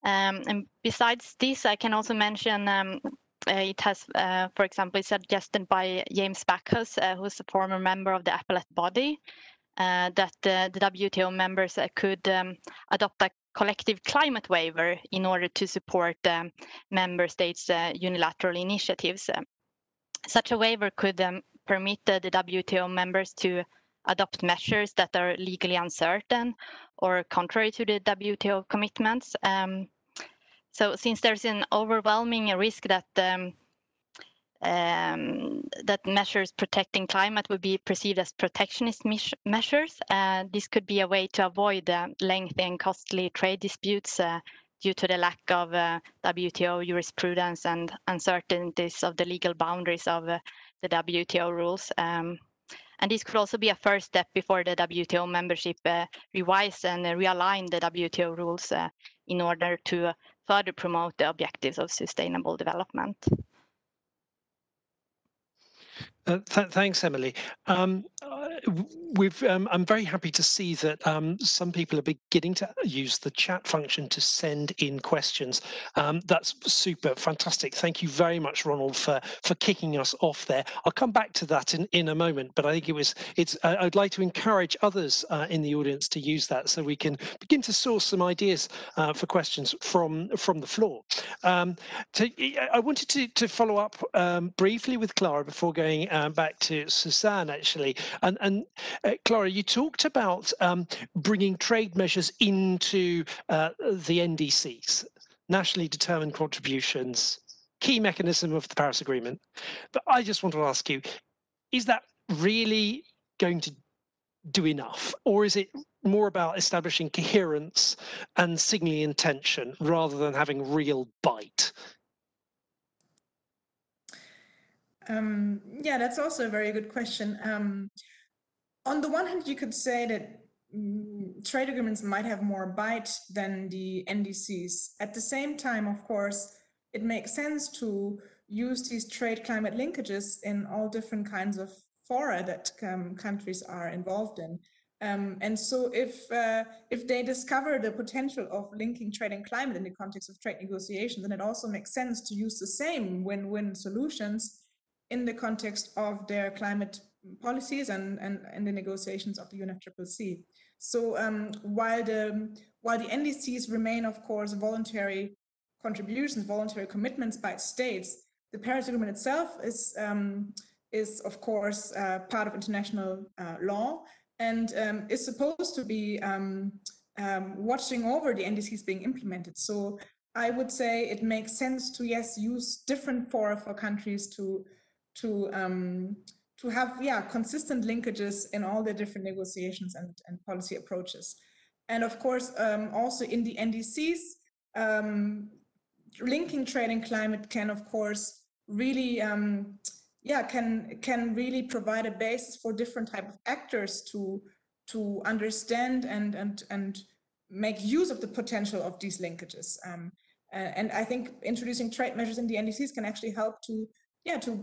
And besides this, I can also mention it has, for example, it's suggested by James Backus, who's a former member of the appellate body, that the WTO members could adopt a collective climate waiver in order to support member states' unilateral initiatives. Such a waiver could permit the WTO members to adopt measures that are legally uncertain or contrary to the WTO commitments. So since there's an overwhelming risk that that measures protecting climate would be perceived as protectionist measures, this could be a way to avoid lengthy and costly trade disputes due to the lack of WTO jurisprudence and uncertainties of the legal boundaries of the WTO rules. And this could also be a first step before the WTO membership revise and realign the WTO rules in order to further promote the objectives of sustainable development. Thanks, Emily. I'm very happy to see that some people are beginning to use the chat function to send in questions. That's super fantastic. Thank you very much, Ronald, for kicking us off there. I'll come back to that in a moment, but I think I'd like to encourage others in the audience to use that so we can begin to source some ideas for questions from the floor. I wanted to follow up briefly with Clara before going back to Suzanne, actually. And Clara, you talked about bringing trade measures into the NDCs, nationally determined contributions, key mechanism of the Paris Agreement. But I just want to ask you, is that really going to do enough, or is it more about establishing coherence and signaling intention rather than having real bite? Yeah, that's also a very good question. On the one hand, you could say that trade agreements might have more bite than the NDCs. At the same time, of course, it makes sense to use these trade climate linkages in all different kinds of fora that countries are involved in. And so if they discover the potential of linking trade and climate in the context of trade negotiations, then it also makes sense to use the same win-win solutions in the context of their climate policies and the negotiations of the UNFCCC. So while the NDCs remain, of course, voluntary contributions, voluntary commitments by states, the Paris Agreement itself is of course part of international law and is supposed to be watching over the NDCs being implemented. So I would say it makes sense to, yes, use different fora for countries to have consistent linkages in all the different negotiations and policy approaches. And of course, also in the NDCs, linking trade and climate can of course really can really provide a basis for different type of actors to understand and make use of the potential of these linkages. And I think introducing trade measures in the NDCs can actually help to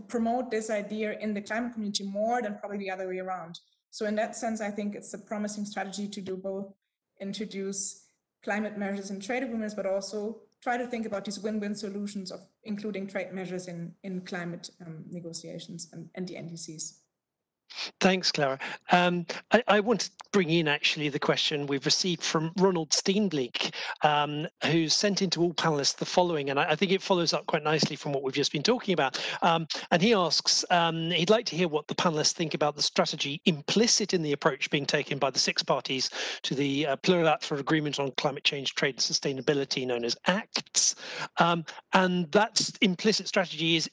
promote this idea in the climate community more than probably the other way around. So in that sense, I think it's a promising strategy to do both, introduce climate measures in trade agreements, but also try to think about these win-win solutions of including trade measures in climate negotiations and the NDCs. Thanks, Clara. I want to bring in actually the question we've received from Ronald Steenbleek, who's sent into all panelists the following, and I think it follows up quite nicely from what we've just been talking about. And he asks, he'd like to hear what the panelists think about the strategy implicit in the approach being taken by the 6 parties to the Plurilateral Agreement on Climate Change, Trade and Sustainability, known as ACTS. And that implicit strategy is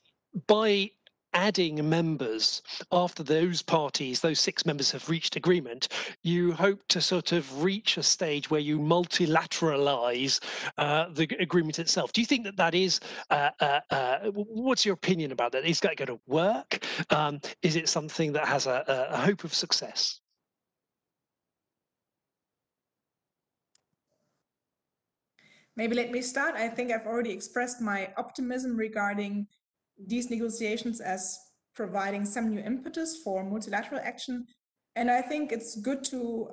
by adding members after those parties, those 6 members have reached agreement, you hope to sort of reach a stage where you multilateralize the agreement itself. Do you think that is, what's your opinion about that? Is that going to work? Is it something that has a hope of success? Maybe let me start. I think I've already expressed my optimism regarding these negotiations as providing some new impetus for multilateral action. And I think it's good to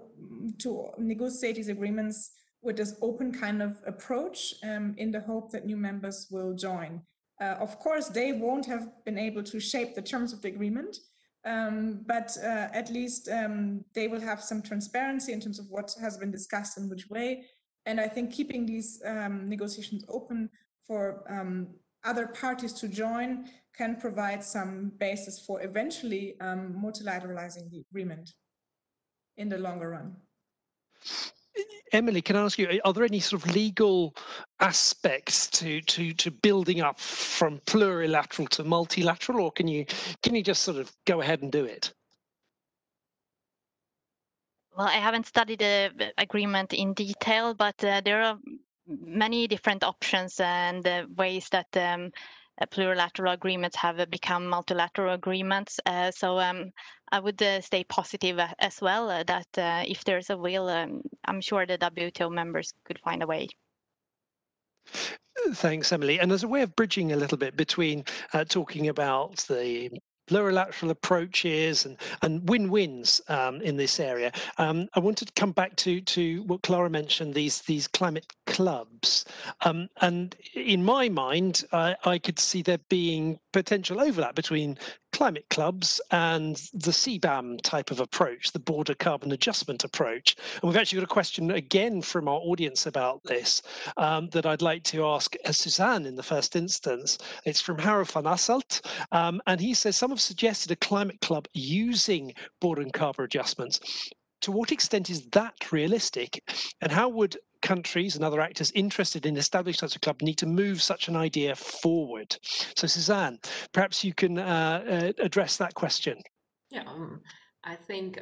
negotiate these agreements with this open kind of approach in the hope that new members will join. Of course, they won't have been able to shape the terms of the agreement, but at least they will have some transparency in terms of what has been discussed in which way. And I think keeping these negotiations open for other parties to join can provide some basis for eventually multilateralizing the agreement in the longer run. Emily, can I ask you, are there any sort of legal aspects to building up from plurilateral to multilateral, or can you just sort of go ahead and do it? Well, I haven't studied the agreement in detail, but there are many different options and ways that plurilateral agreements have become multilateral agreements. So I would stay positive as well that if there's a will, I'm sure the WTO members could find a way. Thanks, Emily. And as a way of bridging a little bit between talking about the plurilateral approaches and win-wins in this area. I wanted to come back to what Clara mentioned, these climate clubs. And in my mind, I could see there being potential overlap between climate clubs and the CBAM type of approach, the border carbon adjustment approach. And we've actually got a question again from our audience about this that I'd like to ask Suzanne in the first instance. It's from Harold van Asselt, and he says some have suggested a climate club using border and carbon adjustments. To what extent is that realistic, and how would countries and other actors interested in establishing such a club need to move such an idea forward? So, Suzanne, perhaps you can address that question. Yeah, I think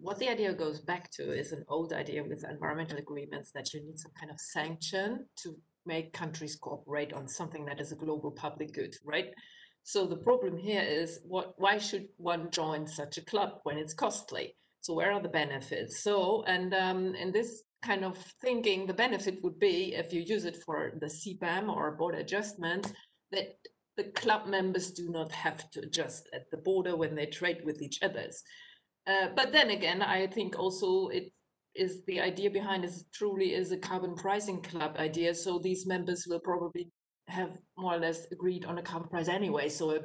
what the idea goes back to is an old idea with environmental agreements that you need some kind of sanction to make countries cooperate on something that is a global public good, right? So the problem here is why should one join such a club when it's costly? So where are the benefits? So, and in this kind of thinking, the benefit would be if you use it for the CBAM or border adjustment, that the club members do not have to adjust at the border when they trade with each others. But then again, I think also it is the idea behind it truly is a carbon pricing club idea. So these members will probably have more or less agreed on a carbon price anyway. So a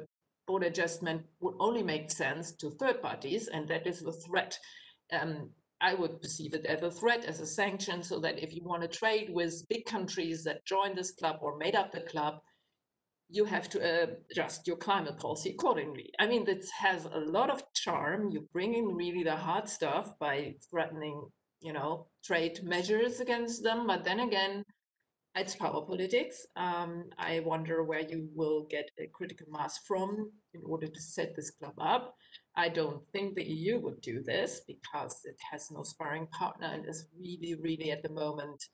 border adjustment would only make sense to third parties, and that is the threat. I would perceive it as a threat, as a sanction, so that if you want to trade with big countries that join this club or made up the club, you have to adjust your climate policy accordingly. I mean, this has a lot of charm. You bring in really the hard stuff by threatening, trade measures against them. But then again, it's power politics. I wonder where you will get a critical mass from in order to set this club up. I don't think the EU would do this because it has no sparring partner and is really, really at the moment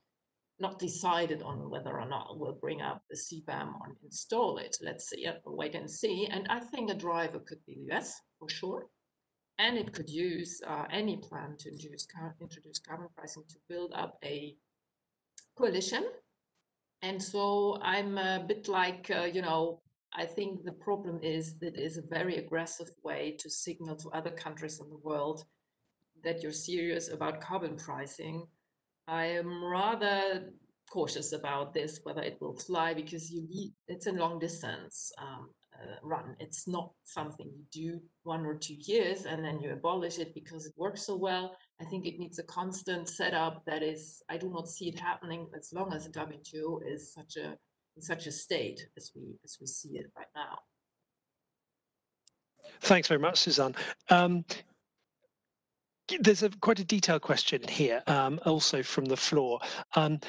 not decided on whether or not we'll bring up the CBAM or install it. Let's see, wait and see. And I think a driver could be the US for sure. And it could use any plan to introduce carbon pricing to build up a coalition. And so I'm a bit like, I think the problem is that it is a very aggressive way to signal to other countries in the world that you're serious about carbon pricing. I am rather cautious about this, whether it will fly, because it's a long distance run. It's not something you do 1 or 2 years and then you abolish it because it works so well. I think it needs a constant setup that is, I do not see it happening as long as the WTO is in such a state as we see it right now. Thanks very much, Suzanne. There's quite a detailed question here, also from the floor,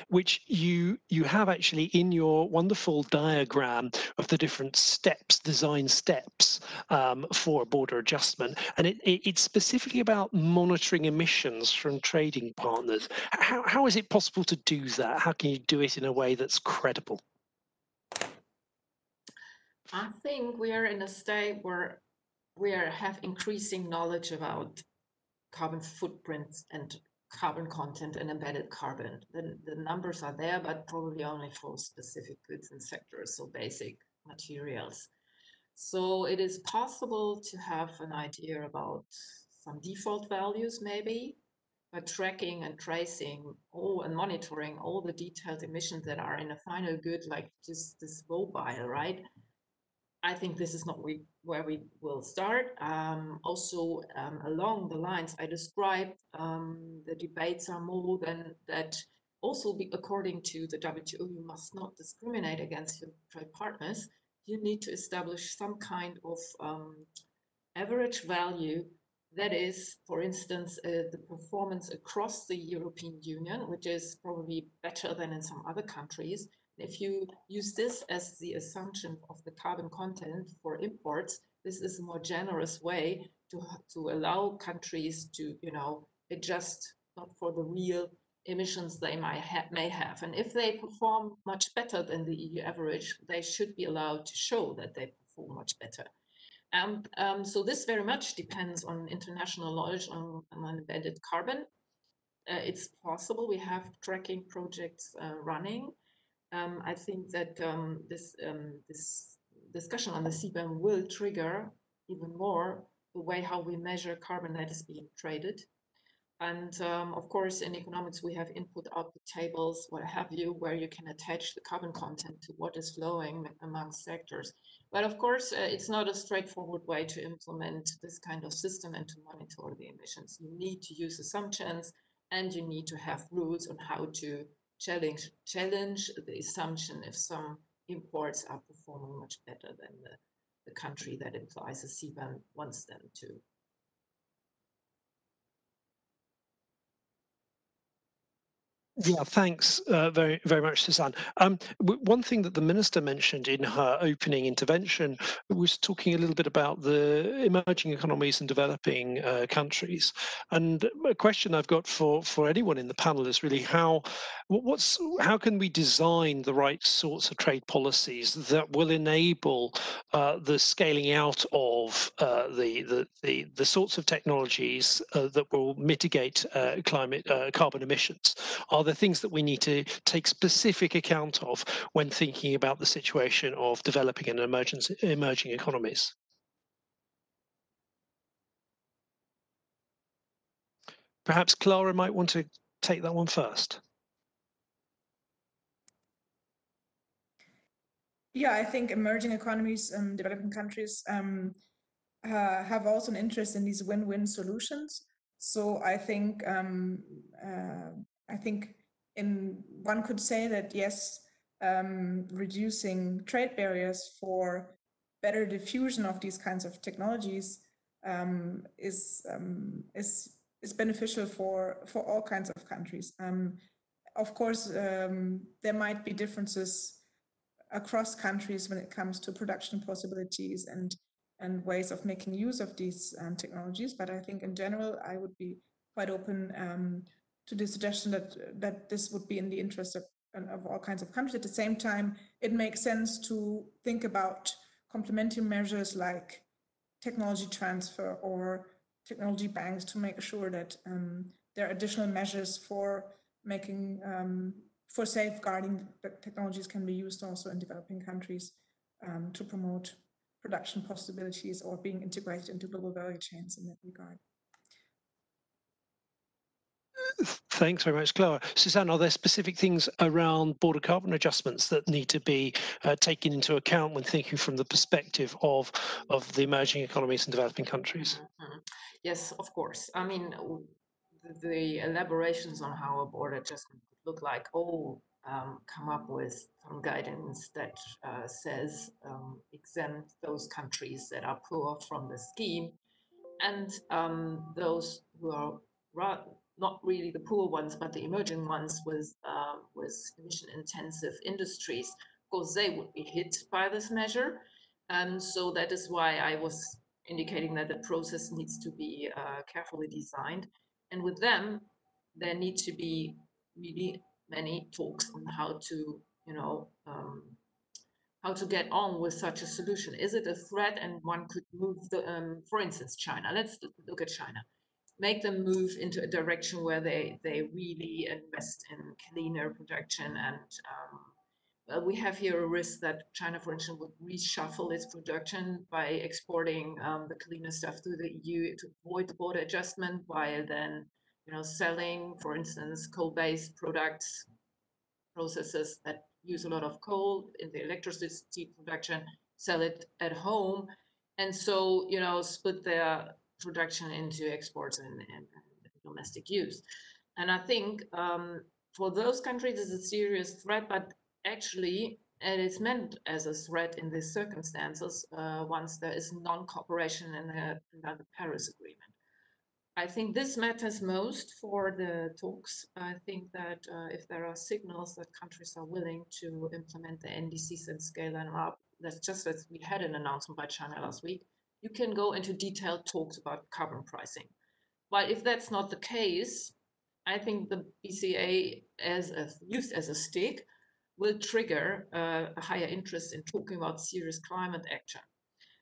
which you have actually in your wonderful diagram of the different steps, design steps for a border adjustment, and it's specifically about monitoring emissions from trading partners. How is it possible to do that? How can you do it in a way that's credible? I think we are in a state where we have increasing knowledge about carbon footprints and carbon content and embedded carbon. The numbers are there, but probably only for specific goods and sectors, so basic materials. So it is possible to have an idea about some default values maybe, by tracking and tracing and monitoring all the detailed emissions that are in a final good, like just this mobile, right? I think this is not where we will start. Also, along the lines I described, the debates are more than that. Also, according to the WTO, you must not discriminate against your trade partners. You need to establish some kind of average value that is, for instance, the performance across the European Union, which is probably better than in some other countries. If you use this as the assumption of the carbon content for imports, this is a more generous way to allow countries to, adjust not for the real emissions they may have. And if they perform much better than the EU average, they should be allowed to show that they perform much better. And so this very much depends on international knowledge on embedded carbon. It's possible. We have tracking projects running. I think that this discussion on the CBAM will trigger even more the way how we measure carbon that is being traded. And of course, in economics, we have input-output tables, what have you, where you can attach the carbon content to what is flowing among sectors. But of course, it's not a straightforward way to implement this kind of system and to monitor the emissions. You need to use assumptions, and you need to have rules on how to challenge the assumption if some imports are performing much better than the country that implies a CBAM wants them to. Yeah, thanks very, very much, Suzanne. One thing that the minister mentioned in her opening intervention was talking a little bit about the emerging economies and developing countries. And a question I've got for anyone in the panel is really how can we design the right sorts of trade policies that will enable the scaling out of the sorts of technologies that will mitigate carbon emissions? Are there things that we need to take specific account of when thinking about the situation of developing and emerging economies? Perhaps Clara might want to take that one first. Yeah, I think emerging economies, developing countries have also an interest in these win-win solutions. So I think one could say that yes, reducing trade barriers for better diffusion of these kinds of technologies is beneficial for all kinds of countries. Of course, there might be differences across countries when it comes to production possibilities and ways of making use of these technologies. But I think in general, I would be quite open to the suggestion that this would be in the interest of all kinds of countries. At the same time, it makes sense to think about complementary measures like technology transfer or technology banks to make sure that there are additional measures for making for safeguarding that technologies can be used also in developing countries to promote production possibilities or being integrated into global value chains in that regard. Thanks very much, Clara. Suzanne, are there specific things around border carbon adjustments that need to be taken into account when thinking from the perspective of the emerging economies and developing countries? Mm-hmm. Yes, of course. I mean, the elaborations on how a border adjustment could look like all come up with some guidance that says exempt those countries that are poor from the scheme, and those who are not really the poor ones, but the emerging ones with emission-intensive industries. Of course, they would be hit by this measure, and so that is why I was indicating that the process needs to be carefully designed, and with them, there need to be really many talks on how to, how to get on with such a solution. Is it a threat? And one could move the, for instance, China. Let's look at China. Make them move into a direction where they really invest in cleaner production. And we have here a risk that China, for instance, would reshuffle its production by exporting the cleaner stuff to the EU to avoid the border adjustment, while then, selling, for instance, coal-based products, processes that use a lot of coal in the electricity production, sell it at home, and so split their production into exports and domestic use. And I think for those countries it's a serious threat, but actually it is meant as a threat in these circumstances once there is non-cooperation in the Paris Agreement. I think this matters most for the talks. I think that if there are signals that countries are willing to implement the NDCs and scale them up, that's just as we had an announcement by China last week, you can go into detailed talks about carbon pricing. But if that's not the case, I think the BCA, used as a stick, will trigger a higher interest in talking about serious climate action.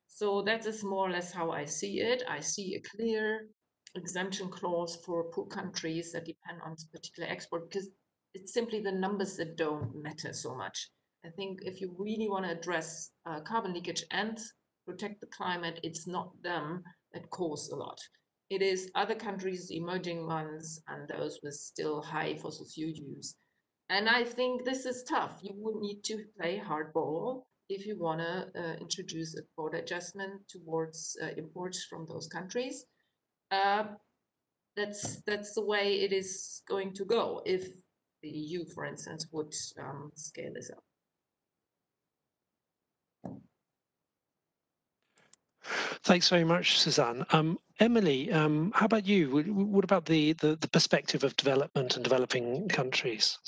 So that is more or less how I see it. I see a clear exemption clause for poor countries that depend on particular export, because it's simply the numbers that don't matter so much. I think if you really want to address carbon leakage and protect the climate, it's not them that cause a lot. It is other countries, emerging ones, and those with still high fossil fuel use. And I think this is tough. You would need to play hardball if you want to introduce a quota adjustment towards imports from those countries. That's the way it is going to go if the EU, for instance, would scale this up. Thanks very much, Suzanne. Emily, how about you? What about the perspective of development and developing countries?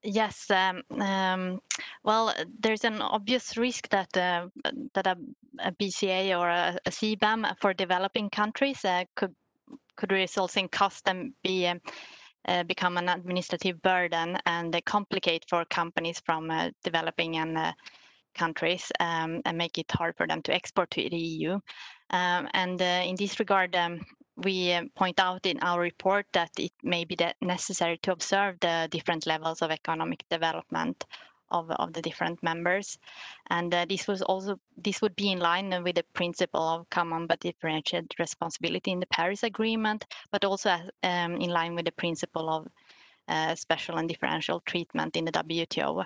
Yes, well, there's an obvious risk that a BCA or a CBAM for developing countries could result in cost and become an administrative burden and complicate for companies from developing and countries and make it hard for them to export to the EU. And in this regard, we point out in our report that it may be necessary to observe the different levels of economic development of the different members, and this would be in line with the principle of common but differentiated responsibility in the Paris Agreement, but also in line with the principle of special and differential treatment in the WTO.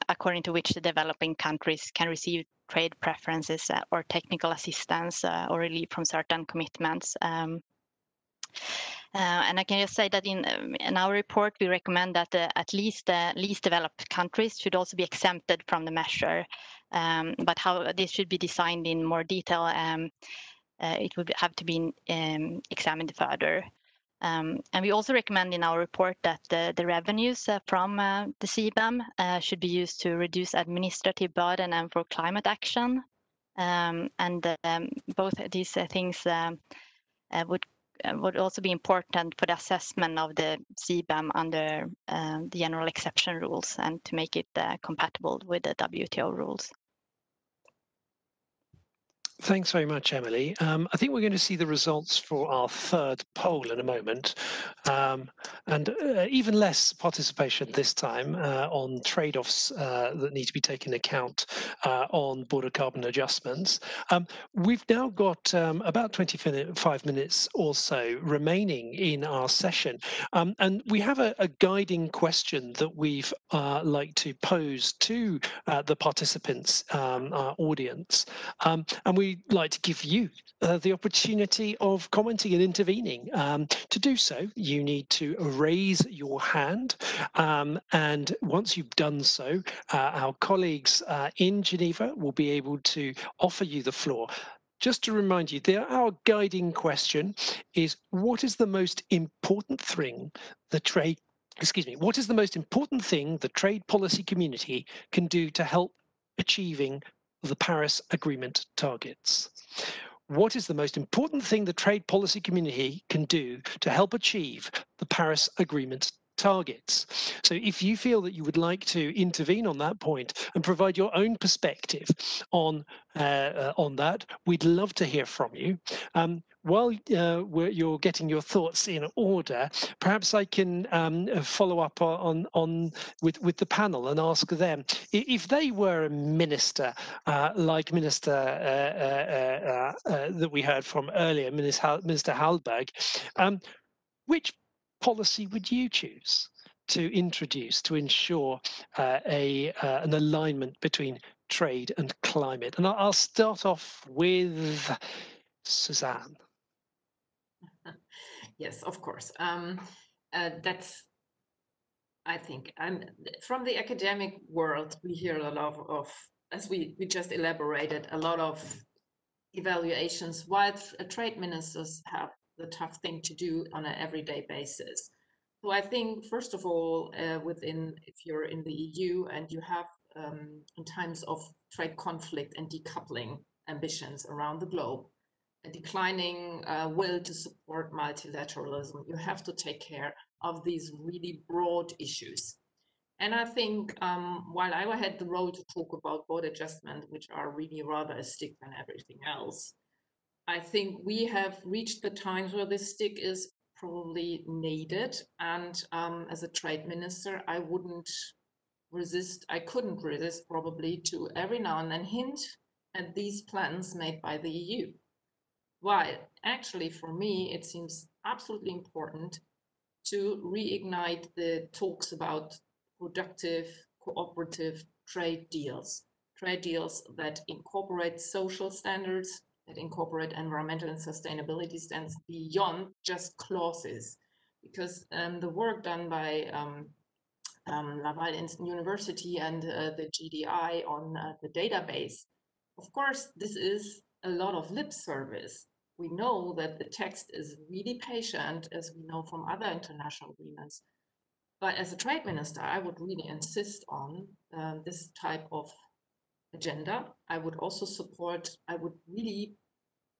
According to which the developing countries can receive trade preferences or technical assistance or relief from certain commitments. And I can just say that in our report, we recommend that at least the least developed countries should also be exempted from the measure. But how this should be designed in more detail, it would have to be examined further. And we also recommend in our report that the revenues from the CBAM should be used to reduce administrative burden and for climate action. And both these things would also be important for the assessment of the CBAM under the general exception rules and to make it compatible with the WTO rules. Thanks very much, Emily. I think we're going to see the results for our third poll in a moment, and even less participation this time on trade-offs that need to be taken into account on border carbon adjustments. We've now got about 25 minutes or so remaining in our session, and we have a guiding question that we've like to pose to the participants, our audience, and we'd like to give you the opportunity of commenting and intervening. To do so, you need to raise your hand, and once you've done so, our colleagues in Geneva will be able to offer you the floor. Just to remind you, our guiding question is: what is the most important thing what is the most important thing the trade policy community can do to help achieving the Paris Agreement targets? What is the most important thing the trade policy community can do to help achieve the Paris Agreement targets? So if you feel that you would like to intervene on that point and provide your own perspective on that, we'd love to hear from you. While you're getting your thoughts in order, perhaps I can follow up with the panel and ask them if they were a minister, like Minister that we heard from earlier, Minister Hallberg, which policy would you choose to introduce to ensure an alignment between trade and climate? And I'll start off with Suzanne. Yes, of course. That's, I think, from the academic world, we hear a lot of, as we just elaborated, a lot of evaluations why trade ministers have the tough thing to do on an everyday basis. So I think, first of all, if you're in the EU and you have in times of trade conflict and decoupling ambitions around the globe, a declining will to support multilateralism, you have to take care of these really broad issues. And I think while I had the role to talk about border adjustment, which are really rather a stick than everything else, I think we have reached the times where this stick is probably needed. And as a trade minister, I wouldn't couldn't resist probably to every now and then hint at these plans made by the EU. While actually for me, it seems absolutely important to reignite the talks about productive, cooperative trade deals that incorporate social standards, that incorporate environmental and sustainability standards beyond just clauses. Because the work done by Laval University and the GDI on the database, of course, this is a lot of lip service. We know that the text is really patient, as we know from other international agreements. But as a trade minister, I would really insist on this type of agenda. I would also I would really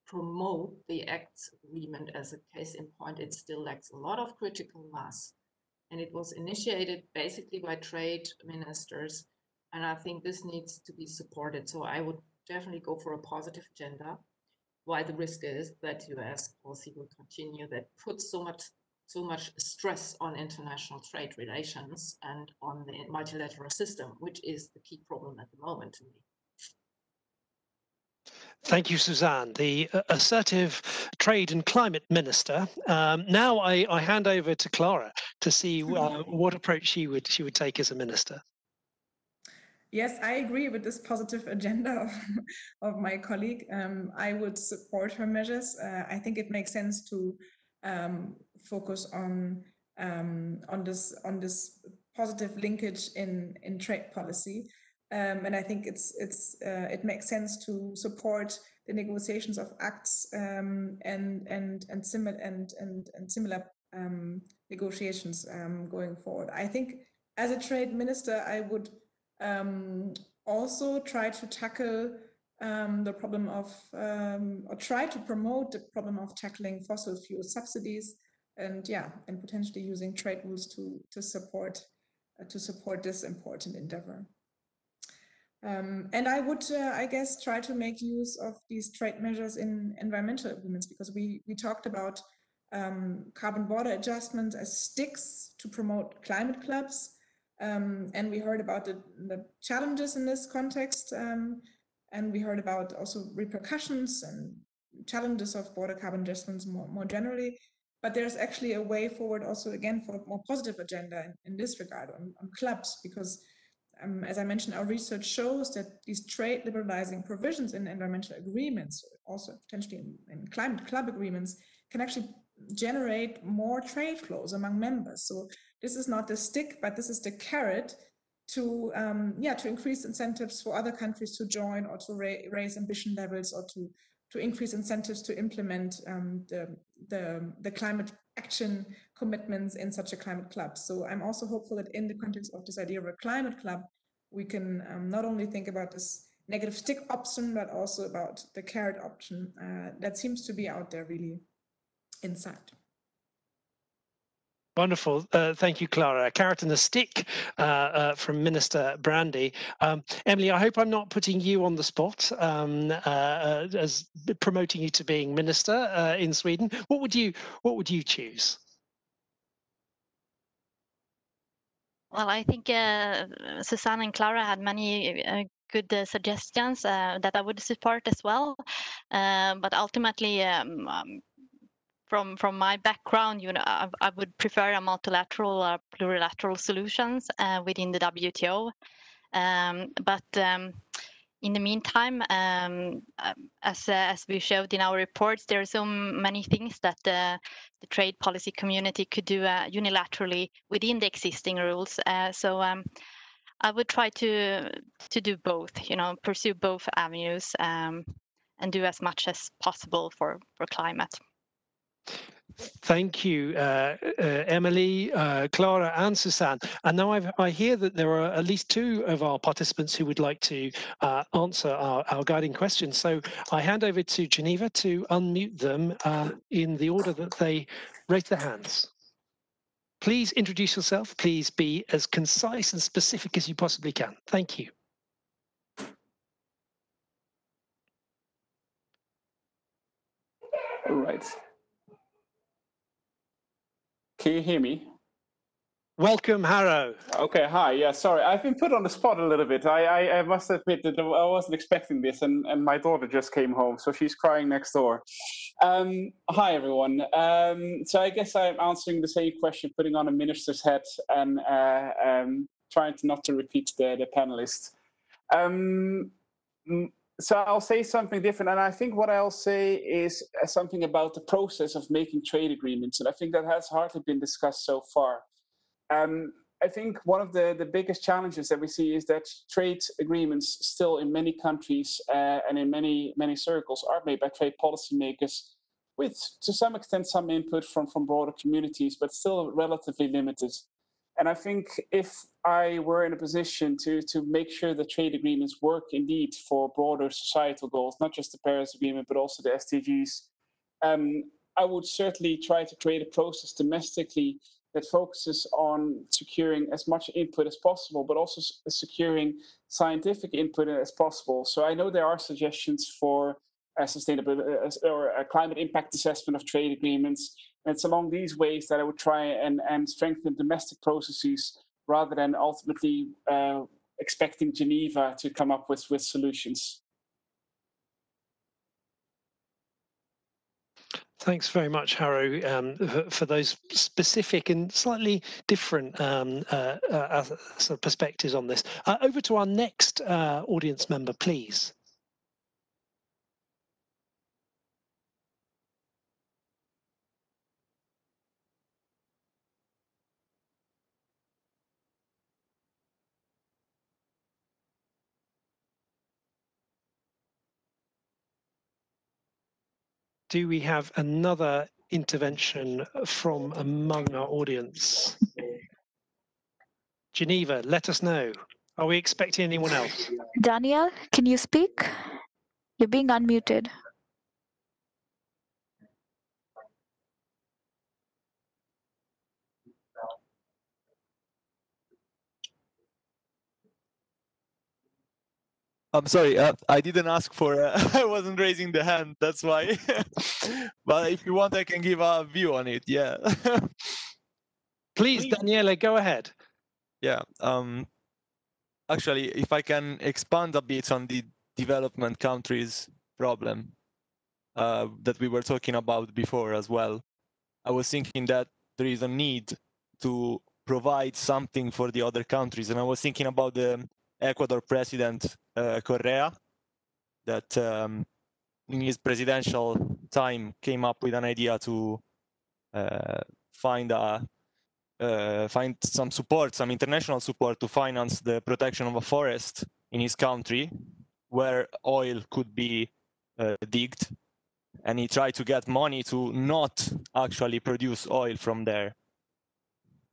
promote the ACTS agreement as a case in point. It still lacks a lot of critical mass. And it was initiated basically by trade ministers. And I think this needs to be supported. So I would definitely go for a positive agenda. Why the risk is that US policy will continue that puts so much stress on international trade relations and on the multilateral system, which is the key problem at the moment to me. Thank you, Suzanne, the assertive trade and climate minister. Now I hand over to Clara to see what approach she would take as a minister. Yes, I agree with this positive agenda of my colleague. I would support her measures. I think it makes sense to focus on this positive linkage in trade policy, and I think it makes sense to support the negotiations of acts and similar negotiations going forward. I think as a trade minister, I would also try to tackle the problem of, or try to promote the problem of tackling fossil fuel subsidies, and potentially using trade rules to support this important endeavor. And I would, I guess, try to make use of these trade measures in environmental agreements, because we talked about carbon border adjustments as sticks to promote climate clubs. And we heard about the challenges in this context, and we heard about also repercussions and challenges of border carbon adjustments more generally. But there's actually a way forward also, again, for a more positive agenda in this regard on clubs, because as I mentioned, our research shows that these trade liberalizing provisions in environmental agreements, also potentially in climate club agreements, can actually generate more trade flows among members. So this is not the stick, but this is the carrot to increase incentives for other countries to join, or to raise ambition levels, or to increase incentives to implement the climate action commitments in such a climate club. So I'm also hopeful that in the context of this idea of a climate club, we can not only think about this negative stick option, but also about the carrot option that seems to be out there really inside. Wonderful. Thank you, Clara. A carrot and a stick from Minister Brandy. Emily, I hope I'm not putting you on the spot as promoting you to being minister in Sweden. What would you choose? Well, I think Susanne and Clara had many good suggestions that I would support as well. But ultimately, from my background, I would prefer a multilateral or plurilateral solutions within the WTO. But in the meantime, as we showed in our reports, there are so many things that the trade policy community could do unilaterally within the existing rules. So I would try to do both, pursue both avenues and do as much as possible for climate. Thank you, Emily, Clara, and Suzanne. And now I hear that there are at least two of our participants who would like to answer our guiding questions. So I hand over to Geneva to unmute them in the order that they raise their hands. Please introduce yourself. Please be as concise and specific as you possibly can. Thank you. All right. Can you hear me? Welcome, Harro. Okay, hi. Yeah, sorry. I've been put on the spot a little bit. I must admit that I wasn't expecting this, and my daughter just came home, so she's crying next door. Hi, everyone. So I guess I'm answering the same question, putting on a minister's hat and trying not to repeat the panelists. So I'll say something different, and I think what I'll say is something about the process of making trade agreements, and I think that has hardly been discussed so far. I think one of the biggest challenges that we see is that trade agreements still in many countries and in many circles are made by trade policymakers with, to some extent, some input from broader communities, but still relatively limited. And I think if I were in a position to make sure that trade agreements work indeed for broader societal goals, not just the Paris Agreement, but also the SDGs, I would certainly try to create a process domestically that focuses on securing as much input as possible, but also securing scientific input as possible. So I know there are suggestions for a sustainable or a climate impact assessment of trade agreements. And it's along these ways that I would try and strengthen domestic processes rather than ultimately expecting Geneva to come up with solutions. Thanks very much, Harro, for those specific and slightly different sort of perspectives on this. Over to our next audience member, please. Do we have another intervention from among our audience? Geneva, let us know. Are we expecting anyone else? Daniel, can you speak? You're being unmuted. I'm sorry, I didn't ask for, I wasn't raising the hand, that's why. But if you want, I can give a view on it, yeah. Please, Daniele, go ahead. Yeah, actually, if I can expand a bit on the development countries problem that we were talking about before as well, I was thinking that there is a need to provide something for the other countries. And I was thinking about the Ecuador president, Correa, that in his presidential time came up with an idea to find some support, some international support to finance the protection of a forest in his country where oil could be digged. And he tried to get money to not actually produce oil from there.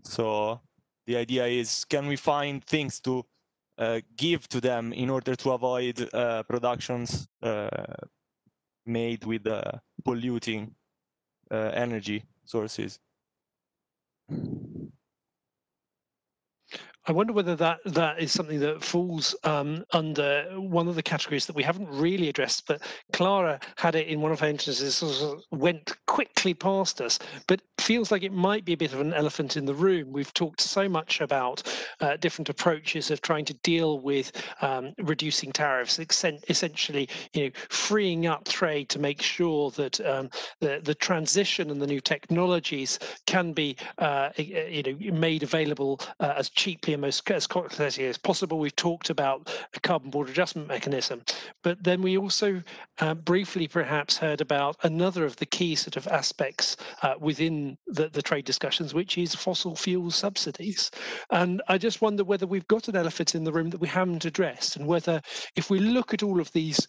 So the idea is, can we find things to give to them in order to avoid productions made with polluting energy sources? I wonder whether that is something that falls under one of the categories that we haven't really addressed, but Clara had it in one of her entrances, sort of went quickly past us, but feels like it might be a bit of an elephant in the room. We've talked so much about different approaches of trying to deal with reducing tariffs, essentially, freeing up trade to make sure that the transition and the new technologies can be, made available as cheaply and as costly as possible. We've talked about a carbon border adjustment mechanism, but then we also briefly perhaps heard about another of the key sort of aspects within the trade discussions, which is fossil fuel subsidies. And I just wonder whether we've got an elephant in the room that we haven't addressed, and whether if we look at all of these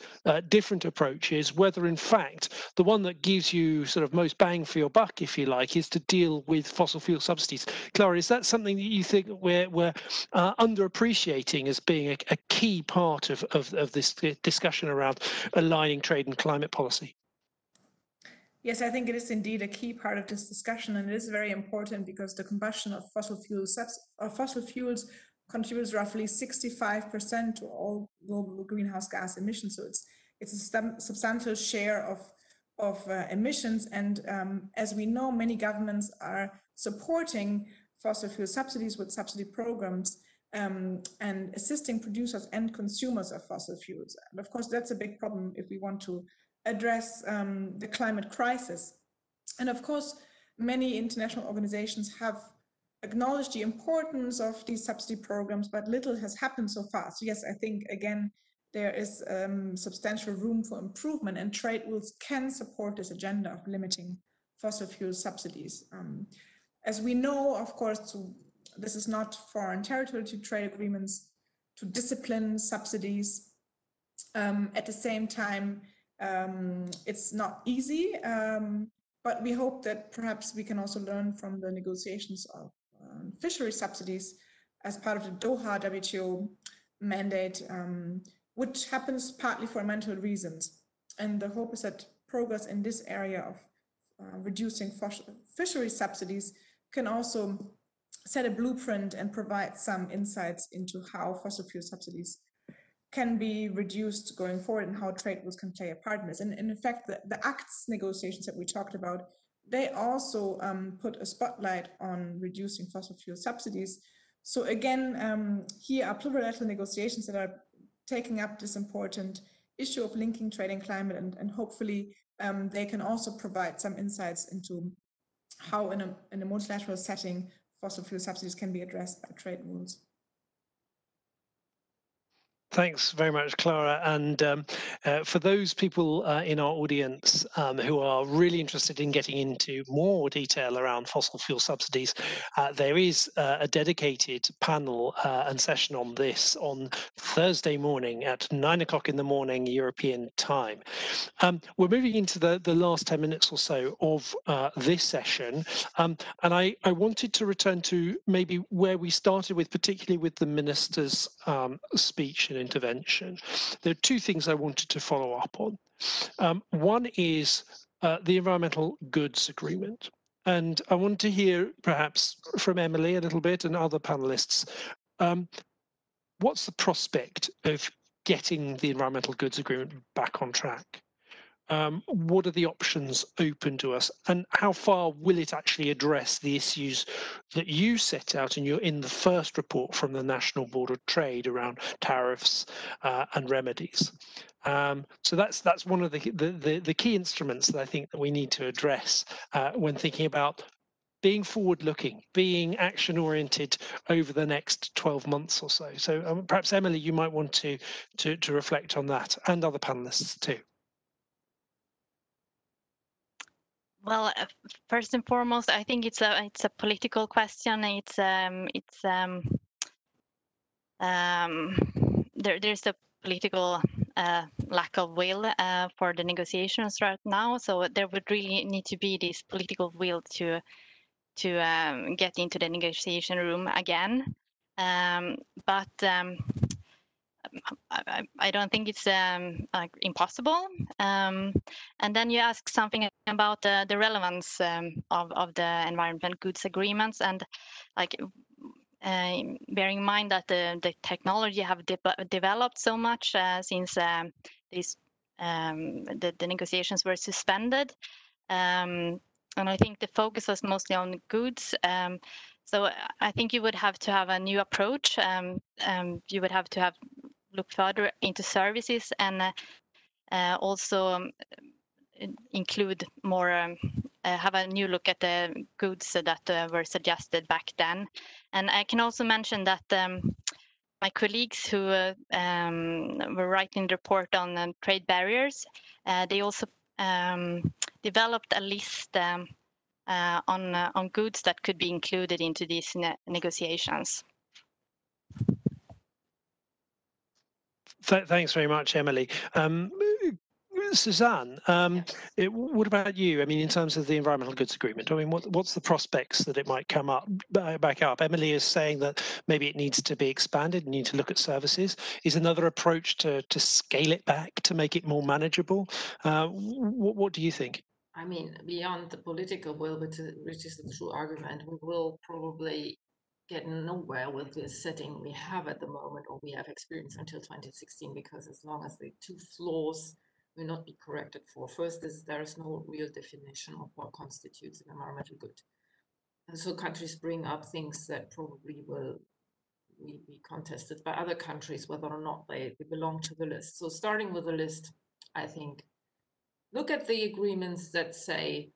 different approaches, whether in fact the one that gives you sort of most bang for your buck, if you like, is to deal with fossil fuel subsidies. Clara, is that something that you think we're underappreciating as being a key part of this discussion around aligning trade and climate policy? Yes, I think it is indeed a key part of this discussion, and it is very important because the combustion of fossil fuels contributes roughly 65% to all global greenhouse gas emissions. So it's a substantial share of emissions, and as we know, many governments are supporting fossil fuel subsidies with subsidy programs and assisting producers and consumers of fossil fuels. And of course, that's a big problem if we want to address the climate crisis. And of course, many international organizations have acknowledged the importance of these subsidy programs, but little has happened so far. So yes, I think, again, there is substantial room for improvement, and trade rules can support this agenda of limiting fossil fuel subsidies. As we know, of course, this is not foreign territory to trade agreements to discipline subsidies. At the same time, it's not easy, but we hope that perhaps we can also learn from the negotiations of fishery subsidies as part of the Doha WTO mandate, which happens partly for environmental reasons. And the hope is that progress in this area of reducing fishery subsidies can also set a blueprint and provide some insights into how fossil fuel subsidies can be reduced going forward and how trade rules can play a part in this. And in fact, the ACTS negotiations that we talked about, they also put a spotlight on reducing fossil fuel subsidies. So again, here are plurilateral negotiations that are taking up this important issue of linking trade and climate, and hopefully they can also provide some insights into how in a multilateral setting fossil fuel subsidies can be addressed by trade rules. Thanks very much, Clara. And for those people in our audience who are really interested in getting into more detail around fossil fuel subsidies, there is a dedicated panel and session on this on Thursday morning at 9 o'clock in the morning European time. We're moving into the last 10 minutes or so of this session. And I wanted to return to maybe where we started with, particularly with the minister's speech and intervention. There are two things I wanted to follow up on. One is the environmental goods agreement. And I want to hear perhaps from Emily a little bit and other panelists. What's the prospect of getting the environmental goods agreement back on track? What are the options open to us, and how far will it actually address the issues that you set out in the first report from the National Board of Trade around tariffs and remedies? So that's one of the key instruments that I think that we need to address when thinking about being forward-looking, being action-oriented over the next 12 months or so. So perhaps Emily, you might want to reflect on that, and other panelists too. Well, first and foremost, I think it's a political question. There's a political lack of will for the negotiations right now. So there would really need to be this political will to get into the negotiation room again. But I don't think it's impossible. And then you ask something about the relevance of the environmental goods agreements, and like bearing in mind that the technology have developed so much since the negotiations were suspended. And I think the focus was mostly on goods. So I think you would have to have a new approach. You would have to look further into services, and also include more, have a new look at the goods that were suggested back then. And I can also mention that my colleagues who were writing the report on trade barriers, they also developed a list on goods that could be included into these negotiations. Thanks very much, Emily. Suzanne, what about you? I mean, in terms of the environmental goods agreement, I mean, what's the prospects that it might come back up? Emily is saying that maybe it needs to be expanded, need to look at services. Is another approach to scale it back, to make it more manageable? What do you think? I mean, beyond the political will, which is the true argument, we will probably get nowhere with the setting we have at the moment, or we have experienced until 2016, because as long as the two flaws will not be corrected for. First is there is no real definition of what constitutes an environmental good. And so countries bring up things that probably will be contested by other countries, whether or not they belong to the list. So starting with the list, I think, look at the agreements that say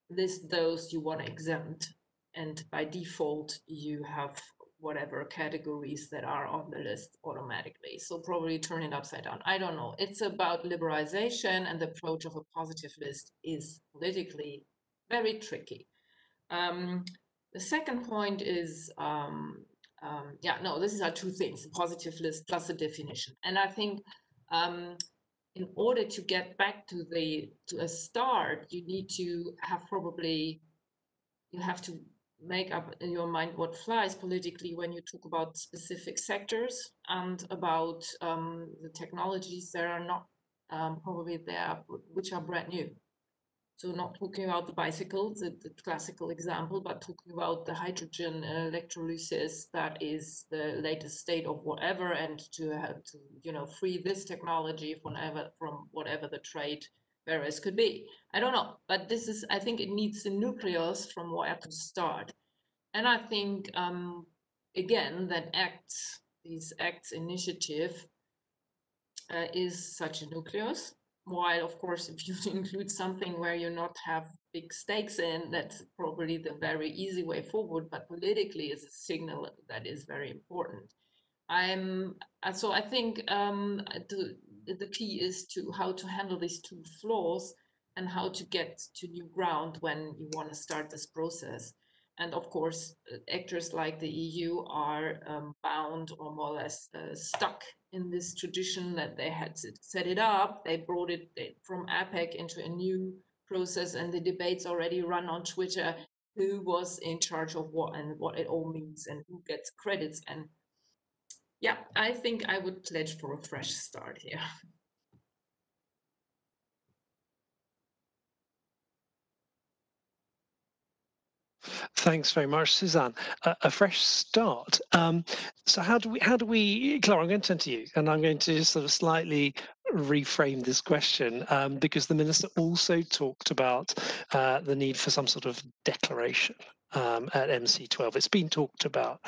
list those you want to exempt, and by default you have whatever categories that are on the list automatically. So probably turn it upside down. I don't know. It's about liberalization, and the approach of a positive list is politically very tricky. The second point is, these are two things: the positive list plus the definition. And I think in order to get back to a start, you need to have you have to make up in your mind what flies politically when you talk about specific sectors and about the technologies that are not probably there, which are brand new. So not talking about the bicycle, the classical example, but talking about the hydrogen electrolysis that is the latest state of whatever, and to have to free this technology from whatever the trade barriers could be. I don't know, but I think it needs the nucleus from where to start. And I think again that these acts initiative is such a nucleus. While, of course, if you include something where you not have big stakes in, that's probably the very easy way forward, but politically is a signal that is very important. So I think the key is to how to handle these two flaws and how to get to new ground when you want to start this process. And of course, actors like the EU are bound or more or less stuck in this tradition that they had to set it up. They brought it from APEC into a new process, and the debates already run on Twitter who was in charge of what and what it all means and who gets credits. And yeah, I think I would pledge for a fresh start here. Thanks very much, Suzanne. A fresh start. So how do we, Clara, I'm going to turn to you, and I'm going to sort of slightly reframe this question because the minister also talked about the need for some sort of declaration at MC12. It's been talked about.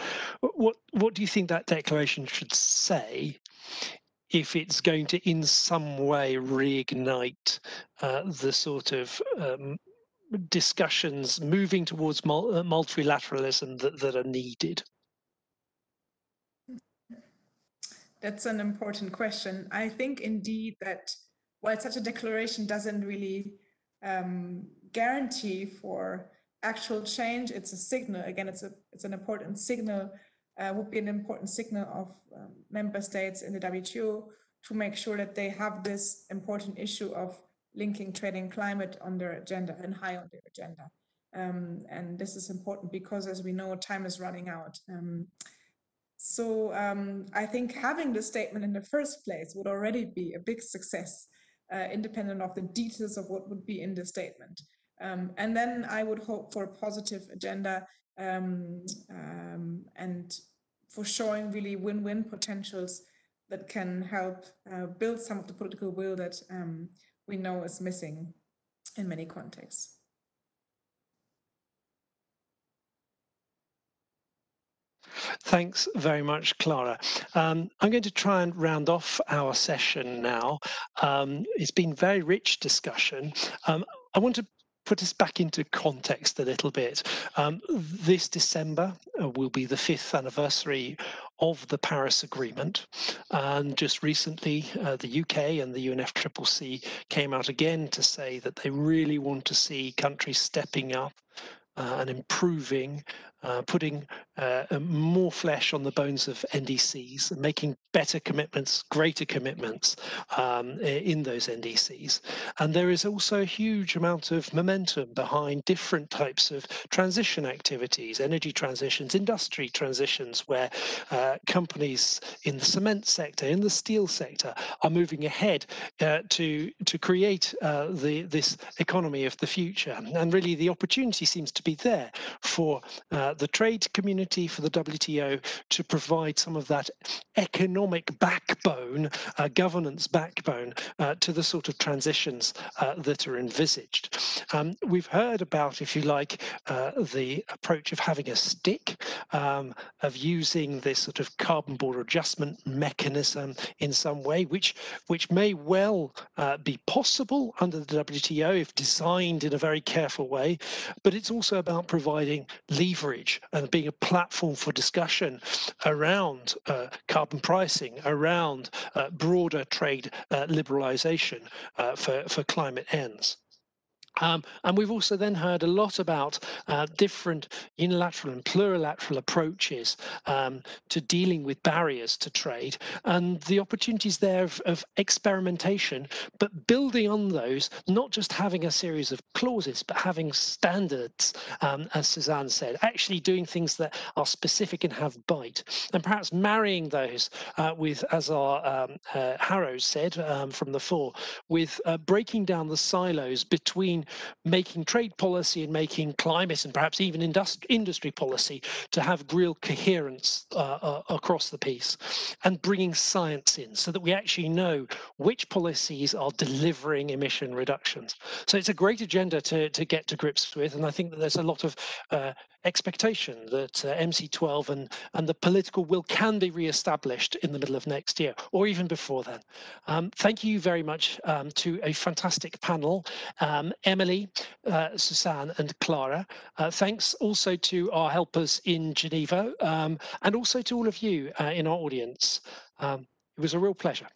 What do you think that declaration should say if it's going to in some way reignite the sort of discussions moving towards multilateralism that are needed? That's an important question. I think indeed that while such a declaration doesn't really guarantee for actual change, it's a signal. Again, it's an important signal. Would be an important signal of member states in the WTO to make sure that they have this important issue of linking trade and climate on their agenda and high on their agenda. And this is important because, as we know, time is running out. So I think having the statement in the first place would already be a big success, independent of the details of what would be in the statement. And then I would hope for a positive agenda and for showing really win-win potentials that can help build some of the political will that we know is missing in many contexts. Thanks very much, Clara. I'm going to try and round off our session now. It's been very rich discussion. I want to put us back into context a little bit. This December will be the 5th anniversary of the Paris Agreement. And just recently, the UK and the UNFCCC came out again to say that they really want to see countries stepping up and improving, putting more flesh on the bones of NDCs, and making better commitments, greater commitments in those NDCs. And there is also a huge amount of momentum behind different types of transition activities, energy transitions, industry transitions, where companies in the cement sector, in the steel sector, are moving ahead to create this economy of the future. And really the opportunity seems to be there for the trade community, for the WTO to provide some of that economic backbone, governance backbone to the sort of transitions that are envisaged. We've heard about, if you like, the approach of having a stick, of using this sort of carbon border adjustment mechanism in some way, which may well be possible under the WTO if designed in a very careful way, but it's also about providing leverage and being a platform for discussion around carbon pricing, around broader trade liberalization for climate ends. And we've also then heard a lot about different unilateral and plurilateral approaches to dealing with barriers to trade, and the opportunities there of experimentation, but building on those, not just having a series of clauses, but having standards, as Suzanne said, actually doing things that are specific and have bite, and perhaps marrying those with, as our Harrow said from the fore, with breaking down the silos between making trade policy and making climate and perhaps even industry policy to have real coherence across the piece, and bringing science in so that we actually know which policies are delivering emission reductions. So it's a great agenda to get to grips with, and I think that there's a lot of expectation that MC12 and the political will can be re-established in the middle of next year or even before then. Thank you very much to a fantastic panel, Emily, Suzanne and Clara. Thanks also to our helpers in Geneva, and also to all of you in our audience. It was a real pleasure.